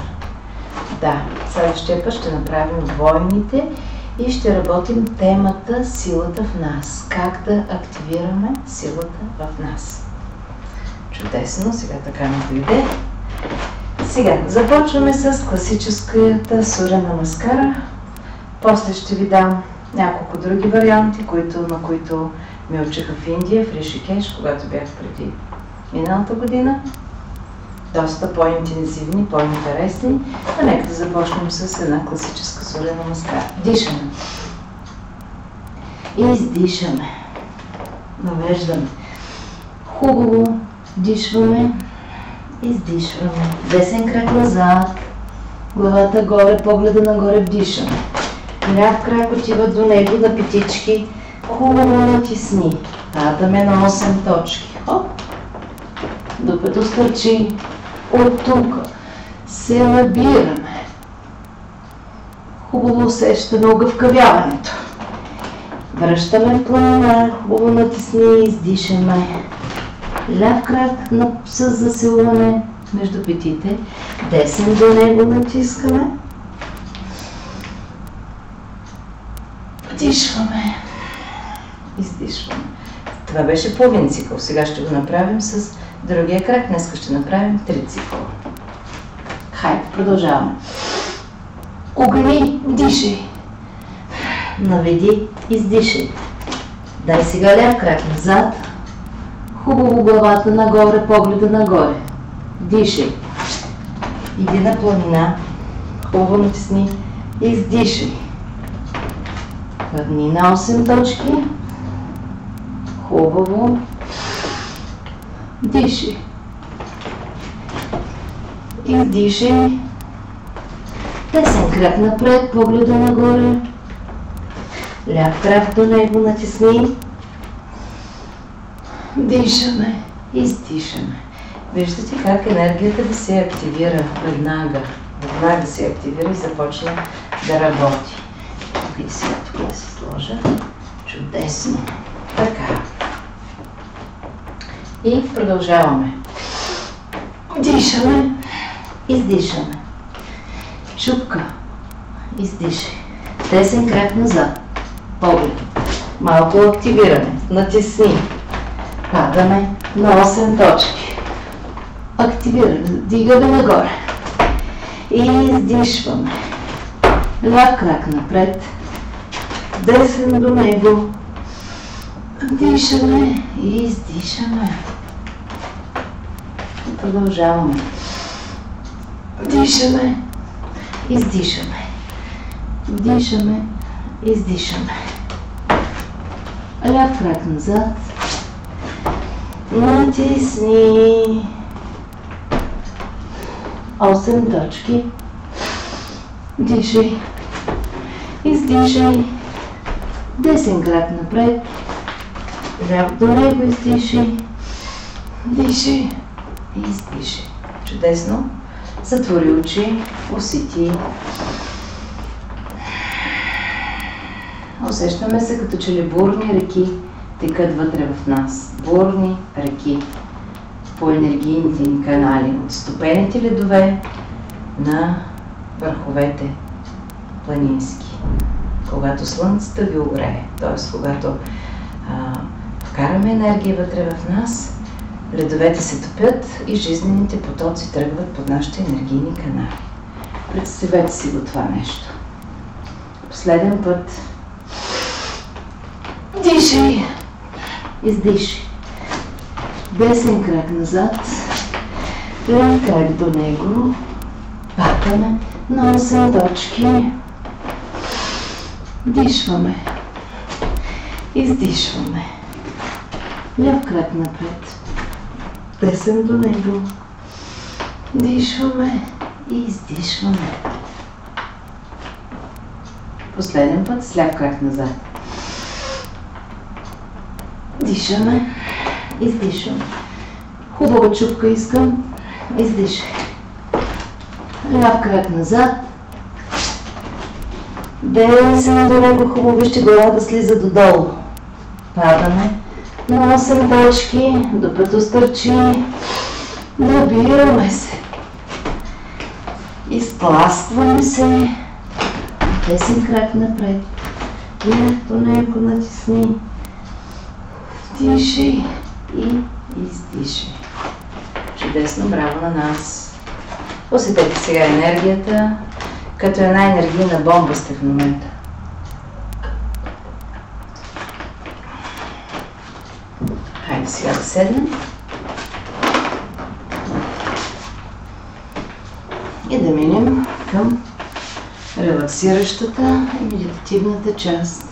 Да, следващия път ще направим двойните и ще работим темата силата в нас. Как да активираме силата в нас. Чудесно, сега така ми дойде. Сега започваме с класическата Суря Намаскара. После ще ви дам няколко други варианти, на които ме учиха в Индия, в Ришикеш, когато бях преди миналата година. Доста по-интензивни, по-интересни. А нека да започнем с една класическа Суря Намаскара. Дишаме. Издишаме. Навеждаме. Хубаво. Дишваме. Издишваме. Десен крак назад. Главата горе, погледа нагоре. Вдишаме. Ляв крак отива до него на петички. Хубаво натисни. Падаме на 8 точки. Хоп. Докато стърчи. От тук се набираме. Хубаво усещаме огъвкавяването. Връщаме плана, хубаво натисни, издишаме. Ляв крак с засилване между петите. Десен до него натискаме. Вдишваме. Издишваме. Това беше половин цикъл. Сега ще го направим с другия крак. Днес ще направим 3 цикъла. Хайде, продължаваме. Огъни, дишай. Наведи, издишай. Дай сега ляв крак назад. Хубаво главата нагоре, погледа нагоре. Дишай. Иди на планина. Хубаво натисни. Издишай. Падни на 8 точки. Хубаво. Дишай. Издишай. Десен крак напред, погледа нагоре. Ляв крак до него натисни. Дишаме. Издишаме. Виждате как енергията да се активира веднага. Веднага се активира и започне да работи. И сега тук да се сложа. Чудесно. Така. И продължаваме. Дишаме. Издишаме. Чупка. Издишай. Десен крак назад. Поглед. Малко активиране. Натисни. Падаме на 8 точки. Активиране. Дигаме нагоре. И издишваме. Ляв крак напред. Десен до него. Дишаме и издишаме. Продължаваме. Дишаме. Издишаме. Дишаме. Издишаме. Ляв крак назад. Натисни. 8 точки. Дишай. Издишай. Десен крак напред. Ляв до него издишай. Дишай. И издишай. Чудесно. Затвори очи. Усети. Усещаме се като че ли бурни реки текат вътре в нас. Бурни реки по енергийните ни канали. От стопените ледове на върховете планински. Когато слънцето ви огрее, т.е. когато вкараме енергия вътре в нас, ледовете се топят и жизнените потоци тръгват под нашите енергийни канали. Представете си го това нещо. Последен път. Дишай. Издишай. Десен крак назад. Ляв крак до него. Пакаме на 8 точки. Дишваме. Издишваме. Ляв крак напред. Десен до него. Дишваме и издишваме. Последен път с ляв крак назад. Дишаме. Издишваме. Хубава чупка искам. Издишай. Ляв крак назад. Десен до него, хубаво, вижте глава да слиза додолу. Падаме на 8 точки, докато стърчи. Набираме се. Изтласкваме се. Десен крак напред. Ляв до него натисни. Дишай и издишай. Чудесно, браво на нас. Усетете сега енергията, като една енергийна бомба сте в момента. Хайде сега да седнем. И да минем към релаксиращата и медитативната част.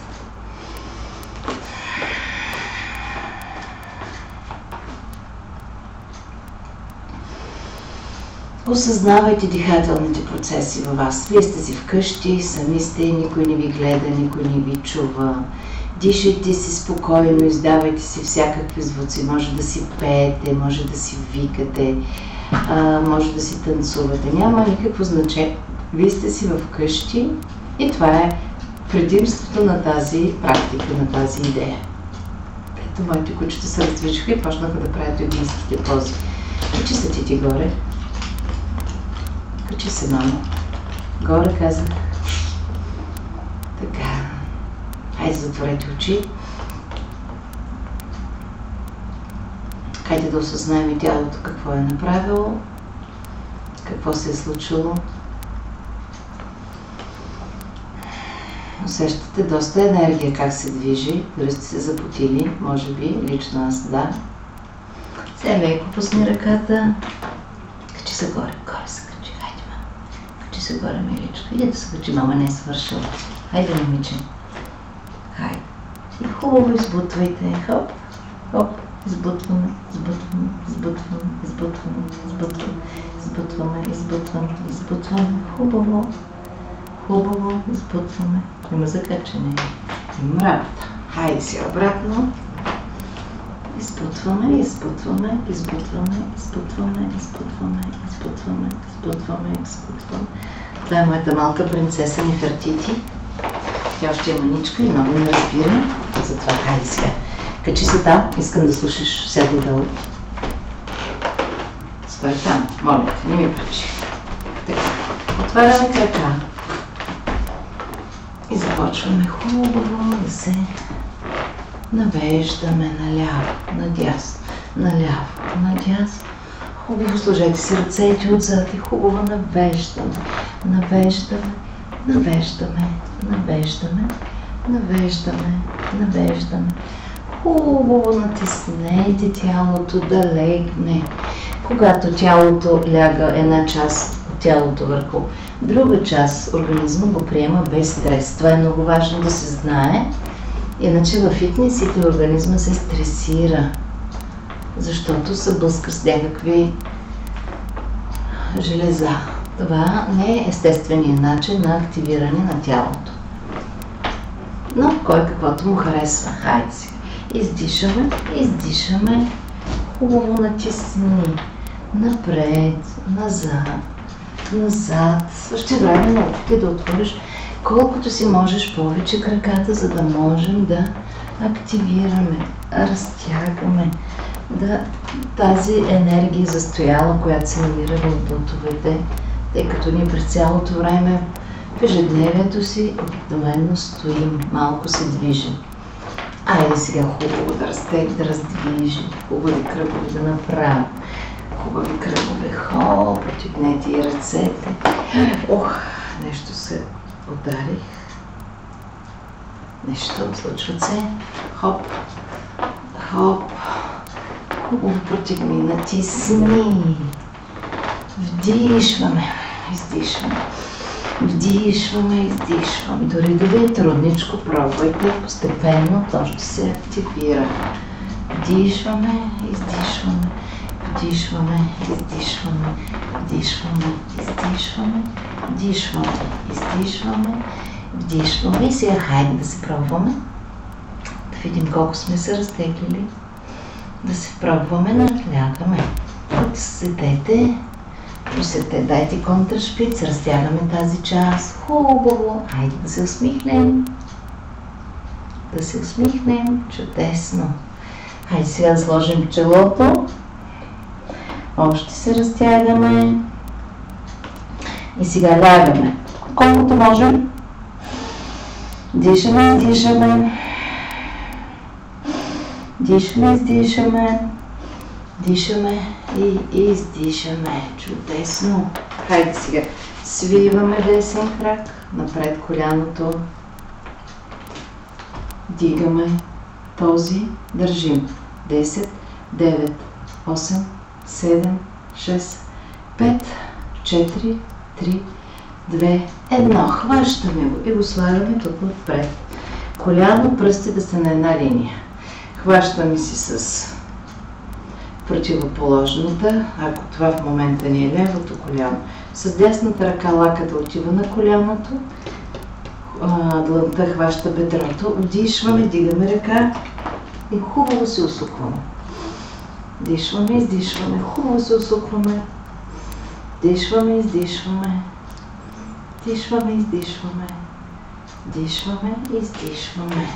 Осъзнавайте дихателните процеси във вас. Вие сте си вкъщи, сами сте, никой не ви гледа, никой не ви чува. Дишайте си спокойно, издавайте си всякакви звуци. Може да си пеете, може да си викате, може да си танцувате. Няма никакво значение. Вие сте си вкъщи и това е предимството на тази практика, на тази идея. Ето, моите кучета се раздвижиха и почнаха да правят йогинските пози. Качи се ти горе. Качи се, мамо. Горе казах. Така. Хайде, затворете очи. Хайде да осъзнаем и тялото какво е направило, какво се е случило. Усещате доста енергия как се движи, дали сте се запотили, може би, лично аз да. Сега леко пусни ръката. Качи се горе, горе се качи, хайде, мама. Качи се горе, миличко. Иди да се качи, мама не е свършила. Хайде, момиче. Хайде. И хубаво избутвайте. Хоп, хоп. Избутваме, избутваме, избутваме, избутваме, избутваме, избутваме, избутваме, избутваме. Хубаво. Хубаво, избутваме. Има закачане. Има работа. Хайде си обратно. Избутваме, избутваме, избутваме, избутваме, избутваме, избутваме, избутваме, избутваме. Това е моята малка принцеса Нефертити. Тя още е маничка и много не разбира. Затова хайде сега. Качи се там, искам да слушаш, сядай долу. Стой там, моля те, не ми пречи. Така, отваряме крака. И започваме хубаво да се навеждаме наляво, надясно, наляво, надясно. Хубаво сложете си ръцете отзад и хубаво навеждаме, навеждаме, навеждаме, навеждаме, навеждаме, навеждаме. Хубаво натиснете тялото да легне. Когато тялото ляга една част от тялото върху друга част, организма го приема без стрес. Това е много важно да се знае. Иначе във фитнесите организма се стресира, защото се блъска с някакви железа. Това не е естественият начин на активиране на тялото. Но кой каквото му харесва. Хайде сега. Издишаме, издишаме. Хубаво натисни. Напред, назад, назад. Също време научите да отвориш колкото си можеш повече краката, за да можем да активираме, разтягаме, тази енергия застояла, която се намира в бутовете, тъй като ние през цялото време в ежедневието си обикновено стоим, малко се движим. Айде сега хубаво да раздвижим, хубави кръгове да направим, хубави кръгове, хоп, протегнете и ръцете. Ох, нещо се ударих. Нещо случва се. Хоп, хоп. Хубаво протегни, натисни. Вдишваме, издишваме. Вдишваме, издишваме. Дори да ви е трудничко, пробвайте постепенно, то ще се активира. Вдишваме, издишваме. Вдишваме, издишваме. Вдишваме, издишваме. Вдишваме, издишваме. Вдишваме. И сега хайде да се пробваме. Да видим колко сме се разтеглили. Да се пробваме, надлягаме. Седете. Дайте контрашпиц, разтягаме тази част. Хубаво. Хайде да се усмихнем. Да се усмихнем. Чудесно. Хайде сега да сложим челото. Още се разтягаме. И сега лягаме. Колкото можем. Дишаме, издишаме. Дишаме, издишаме. Дишаме и издишаме. Чудесно. Хайде сега. Свиваме десен крак. Напред коляното. Дигаме този. Държим. 10, 9, 8, 7, 6, 5, 4, 3, 2, 1. Хващаме го и го слагаме тук отпред. Коляно, пръсти да са на една линия. Хващаме си с противоположната, ако това в момента ни е левото коляно. С дясната ръка лаката отива на коляното, длънта хваща бедрото, вдишваме, дигаме ръка и хубаво се усукваме. Дишваме, издишваме, хубаво се усукваме. Дишваме, издишваме. Дишваме, издишваме. Дишваме, издишваме.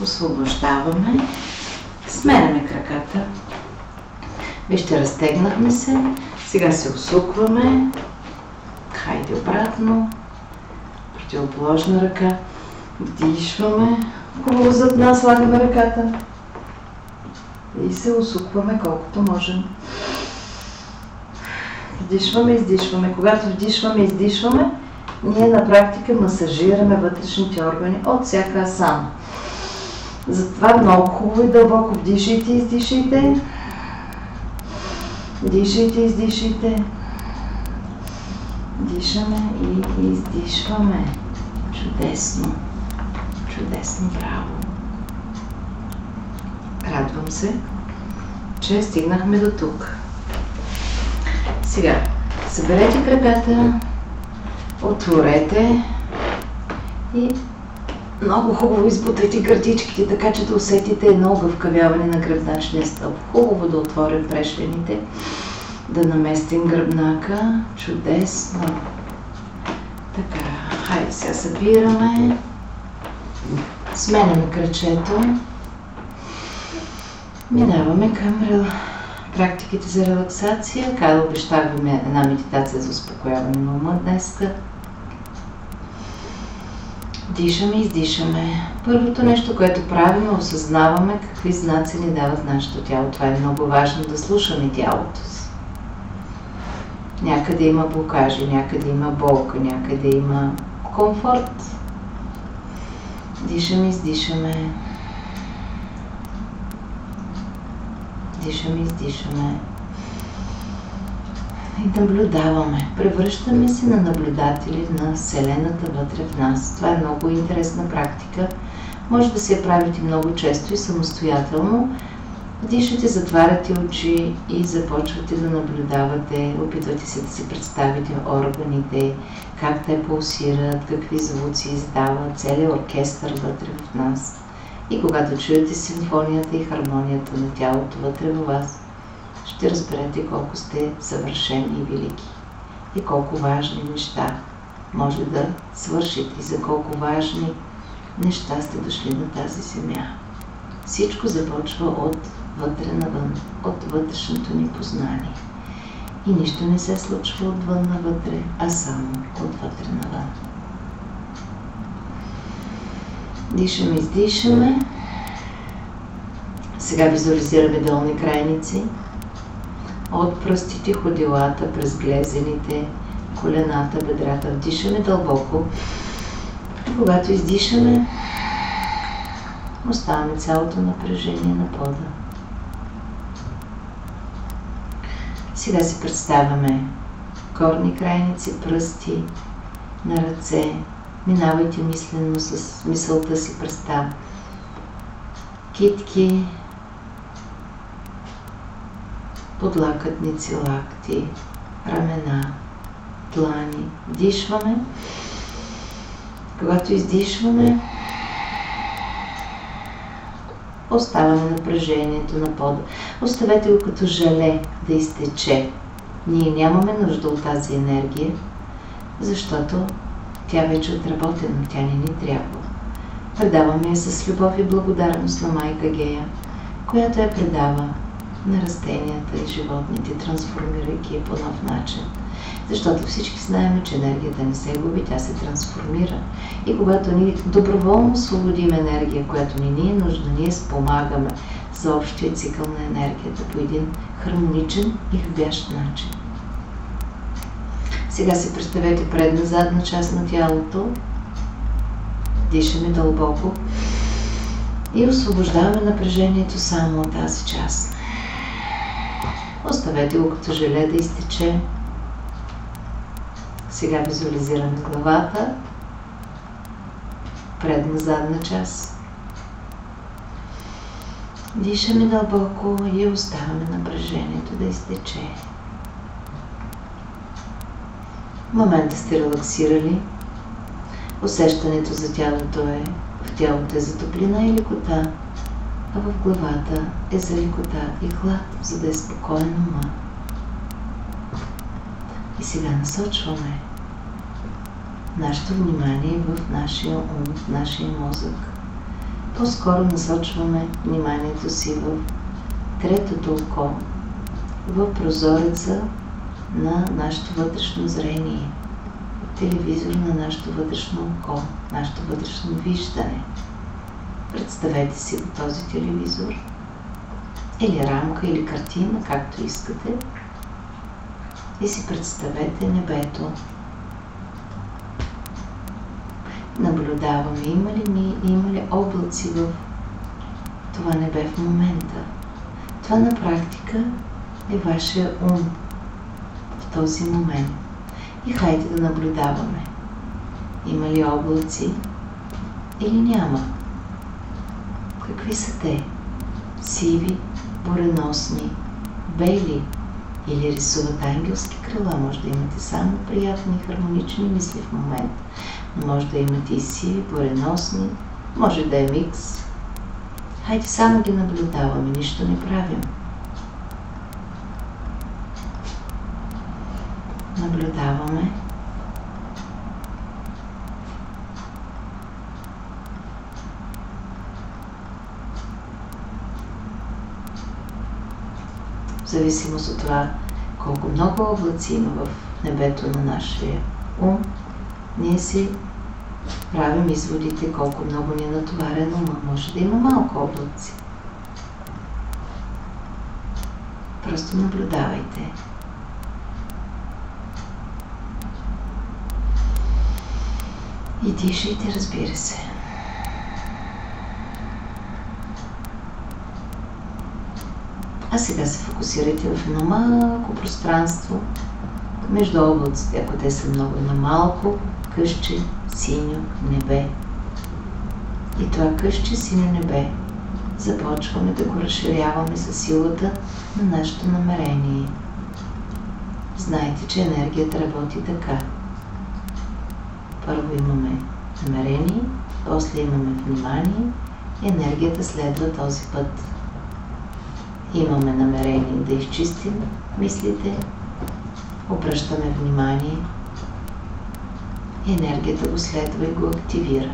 Освобождаваме. Сменяме краката. Вижте, разтегнахме се. Сега се усукваме. Хайде обратно. Противоположна ръка. Вдишваме. Хубаво зад нас слагаме ръката. И се усукваме колкото можем. Вдишваме, издишваме. Когато вдишваме, издишваме, ние на практика масажираме вътрешните органи от всяка асана. Затова много хубаво и дълбоко вдишайте и издишайте. Дишайте и издишайте. Дишаме и издишваме. Чудесно. Чудесно, браво. Радвам се, че стигнахме до тук. Сега, съберете краката, отворете и много хубаво избутайте гърдичките, така че да усетите едно огъвкавяване на гръбначния стълб. Хубаво да отворим прешлените, да наместим гръбнака. Чудесно. Така, хайде сега събираме. Сменяме кръчето. Минаваме към практиките за релаксация. Как обещаваме една медитация за успокояване на ума днеска. Дишаме и издишаме. Първото нещо, което правим, осъзнаваме какви знаци ни дават нашето тяло. Това е много важно, да слушаме тялото си. Някъде има блокажи, някъде има болка, някъде има комфорт. Дишаме и издишаме. Дишаме и издишаме. И наблюдаваме. Превръщаме се на наблюдатели на Вселената вътре в нас. Това е много интересна практика. Може да си я правите много често и самостоятелно. Дишате, затваряте очи и започвате да наблюдавате. Опитвате се да си представите органите, как те пулсират, какви звуци издават, целият оркестър вътре в нас. И когато чуете симфонията и хармонията на тялото вътре в вас, ще разберете колко сте съвършени и велики и колко важни неща може да свършите и за колко важни неща сте дошли на тази земя. Всичко започва от вътре навън, от вътрешното ни познание. И нищо не се случва отвън навътре, а само отвътре навън. Дишаме, издишаме. Сега визуализираме долни крайници. От пръстите, ходилата, през глезените, колената, бедрата. Вдишаме дълбоко. И когато издишаме, оставяме цялото напрежение на пода. Сега си представяме горни крайници, пръсти на ръце. Минавайте мислено с мисълта си през там. Китки, подлакътници, лакти, рамена, длани. Вдишваме. Когато издишваме, оставяме напрежението на пода. Оставете го като желе да изтече. Ние нямаме нужда от тази енергия, защото тя вече е отработена, тя не ни трябва. Предаваме я с любов и благодарност на Майка Гея, която я предава на растенията и животните, трансформирайки я по нов начин. Защото всички знаем, че енергията не се губи, тя се трансформира. И когато ние доброволно освободим енергия, която ни е нужна, ние спомагаме за общия цикъл на енергията по един хармоничен и ходящ начин. Сега си представете предна, задна част на тялото. Дишаме дълбоко и освобождаваме напрежението само от тази част. Оставете го като желе да изтече. Сега визуализираме главата, предна, задна част. Дишаме дълбоко и оставяме напрежението да изтече. В момента сте релаксирали. Усещането за тялото е, в тялото е за топлина и лекота, а в главата е за лекота и глад, за да е спокоен ума. И сега насочваме нашето внимание в нашия ум, в нашия мозък. По-скоро насочваме вниманието си в третото око, в прозореца на нашето вътрешно зрение, телевизор на нашето вътрешно око, нашето вътрешно виждане. Представете си го този телевизор, или рамка, или картина, както искате, и си представете небето. Наблюдаваме има ли облаци в това небе в момента. Това на практика е вашия ум в този момент. И хайде да наблюдаваме. Има ли облаци или няма? Какви са те? Сиви, буреносни, бели или рисуват ангелски крила? Може да имате само приятни, хармонични мисли в момента. Но може да имате и сиви, буреносни, може да е микс. Хайде само ги наблюдаваме, нищо не правим. Наблюдаваме. В зависимост от това колко много облаци има в небето на нашия ум, ние си правим изводите колко много ни е натоварен ума. Може да има малко облаци. Просто наблюдавайте. И дишайте, разбира се. А сега се фокусирайте в едно малко пространство между облаците, ако те са много, на малко късче синьо небе. И това късче синьо небе започваме да го разширяваме със силата на нашето намерение. Знаете, че енергията работи така. Първо имаме намерение, после имаме внимание и енергията следва този път. Имаме намерение да изчистим мислите, обръщаме внимание, и енергията го следва и го активира.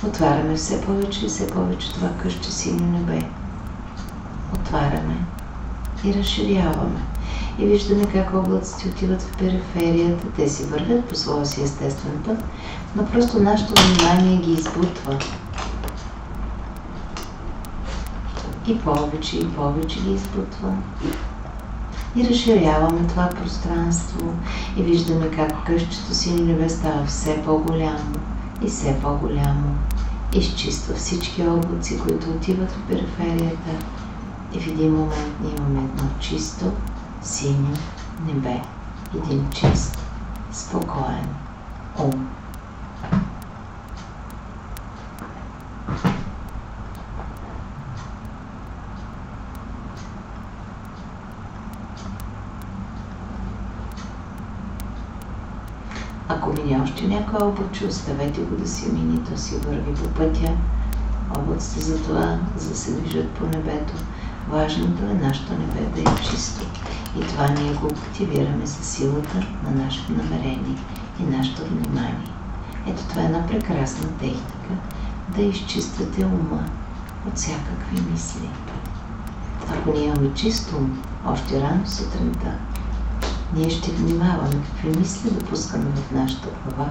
Отваряме все повече и все повече това къще синьо небе. Отваряме и разширяваме. И виждаме как облаците отиват в периферията. Те си вървят по своя си естествен път, но просто нашето внимание ги избутва. И повече ги избутва. И разширяваме това пространство и виждаме как къщето синьо небе става все по-голямо и все по-голямо. Изчиства всички облаци, които отиват в периферията. И в един момент ние имаме едно чисто синьо небе. Един чист, спокоен ум. Ако мине още някой облаче, оставете го да си мини, то си върви по пътя. Облаците за това, за да се движат по небето. Важното е нашето небе да е чисто. И това ние го активираме със силата на нашето намерение и нашето внимание. Ето това е една прекрасна техника да изчиствате ума от всякакви мисли. Ако ние имаме чист ум, още рано сутринта, ние ще внимаваме какви мисли да пускаме в нашата глава,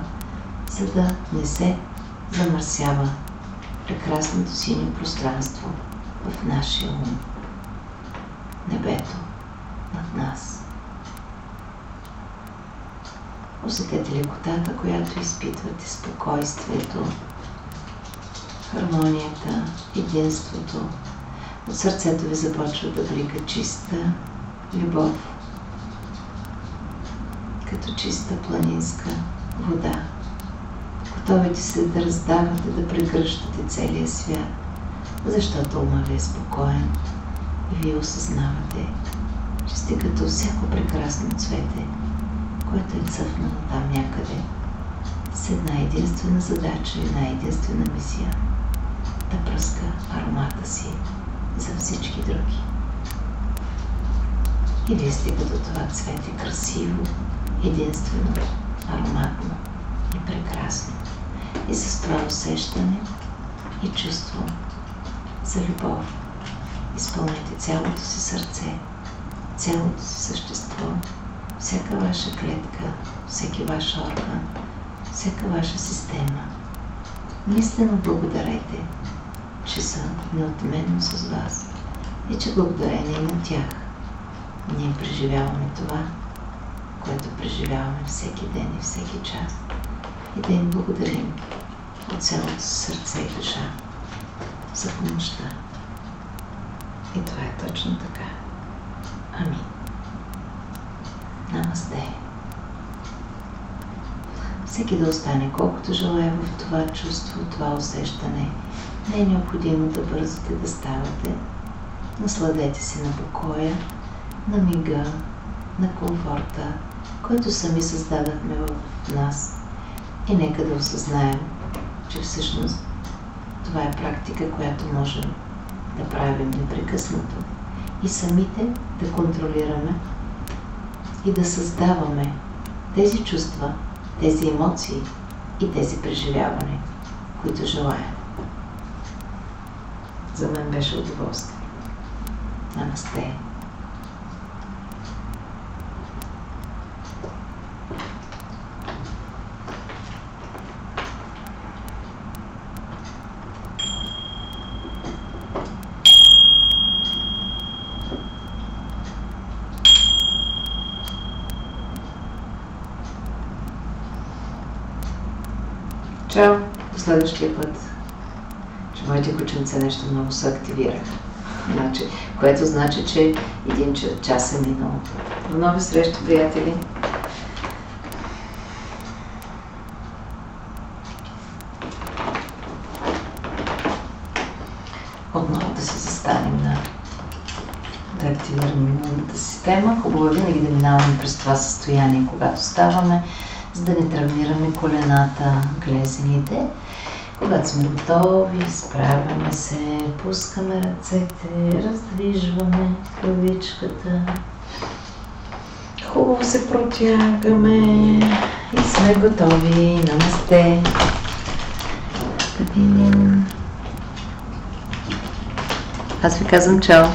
за да не се замърсява прекрасното синьо пространство в нашия ум. Небето над нас. Усетете лекотата, която изпитвате, спокойствието, хармонията, единството. От сърцето ви започва да блика чиста любов, като чиста планинска вода. Готовите се да раздавате, да прегръщате целия свят, защото ума ви е спокоен и вие осъзнавате, че сте като всяко прекрасно цвете, което е цъфнало там някъде с една единствена задача, една единствена мисия – да пръска аромата си за всички други. И вие сте като това цвете, красиво, единствено, ароматно и прекрасно. И с това усещане и чувство за любов изпълнете цялото си сърце, цялото си същество, всяка ваша клетка, всеки ваш орган, всяка ваша система. Мислено благодарете, че са неотменно с вас и че благодарение на тях ние преживяваме това, което преживяваме всеки ден и всеки час. И да им благодарим от цялото сърце и душа за помощта. И това е точно така. Амин. Намасте. Всеки да остане колкото желая в това чувство, това усещане. Не е необходимо да бързате да ставате. Насладете се на покоя, на мига, на комфорта, който сами създадахме в нас. И нека да осъзнаем, че всъщност това е практика, която можем да правим непрекъснато и самите да контролираме и да създаваме тези чувства, тези емоции и тези преживявания, които желаем. За мен беше удоволствие. Намасте! Чао! До следващия път. Че моите кученца нещо много се активираха. Което значи, че един час е минал. До нови срещи, приятели! Отново да се застанем да активираме имунната система. Хубаво е винаги да минаваме през това състояние, когато ставаме, за да не травмираме колената, глезените. Когато сме готови, изправяме се, пускаме ръцете, раздвижваме главичката. Хубаво се протягаме и сме готови. Намасте! Да видим. Аз ви казвам чао!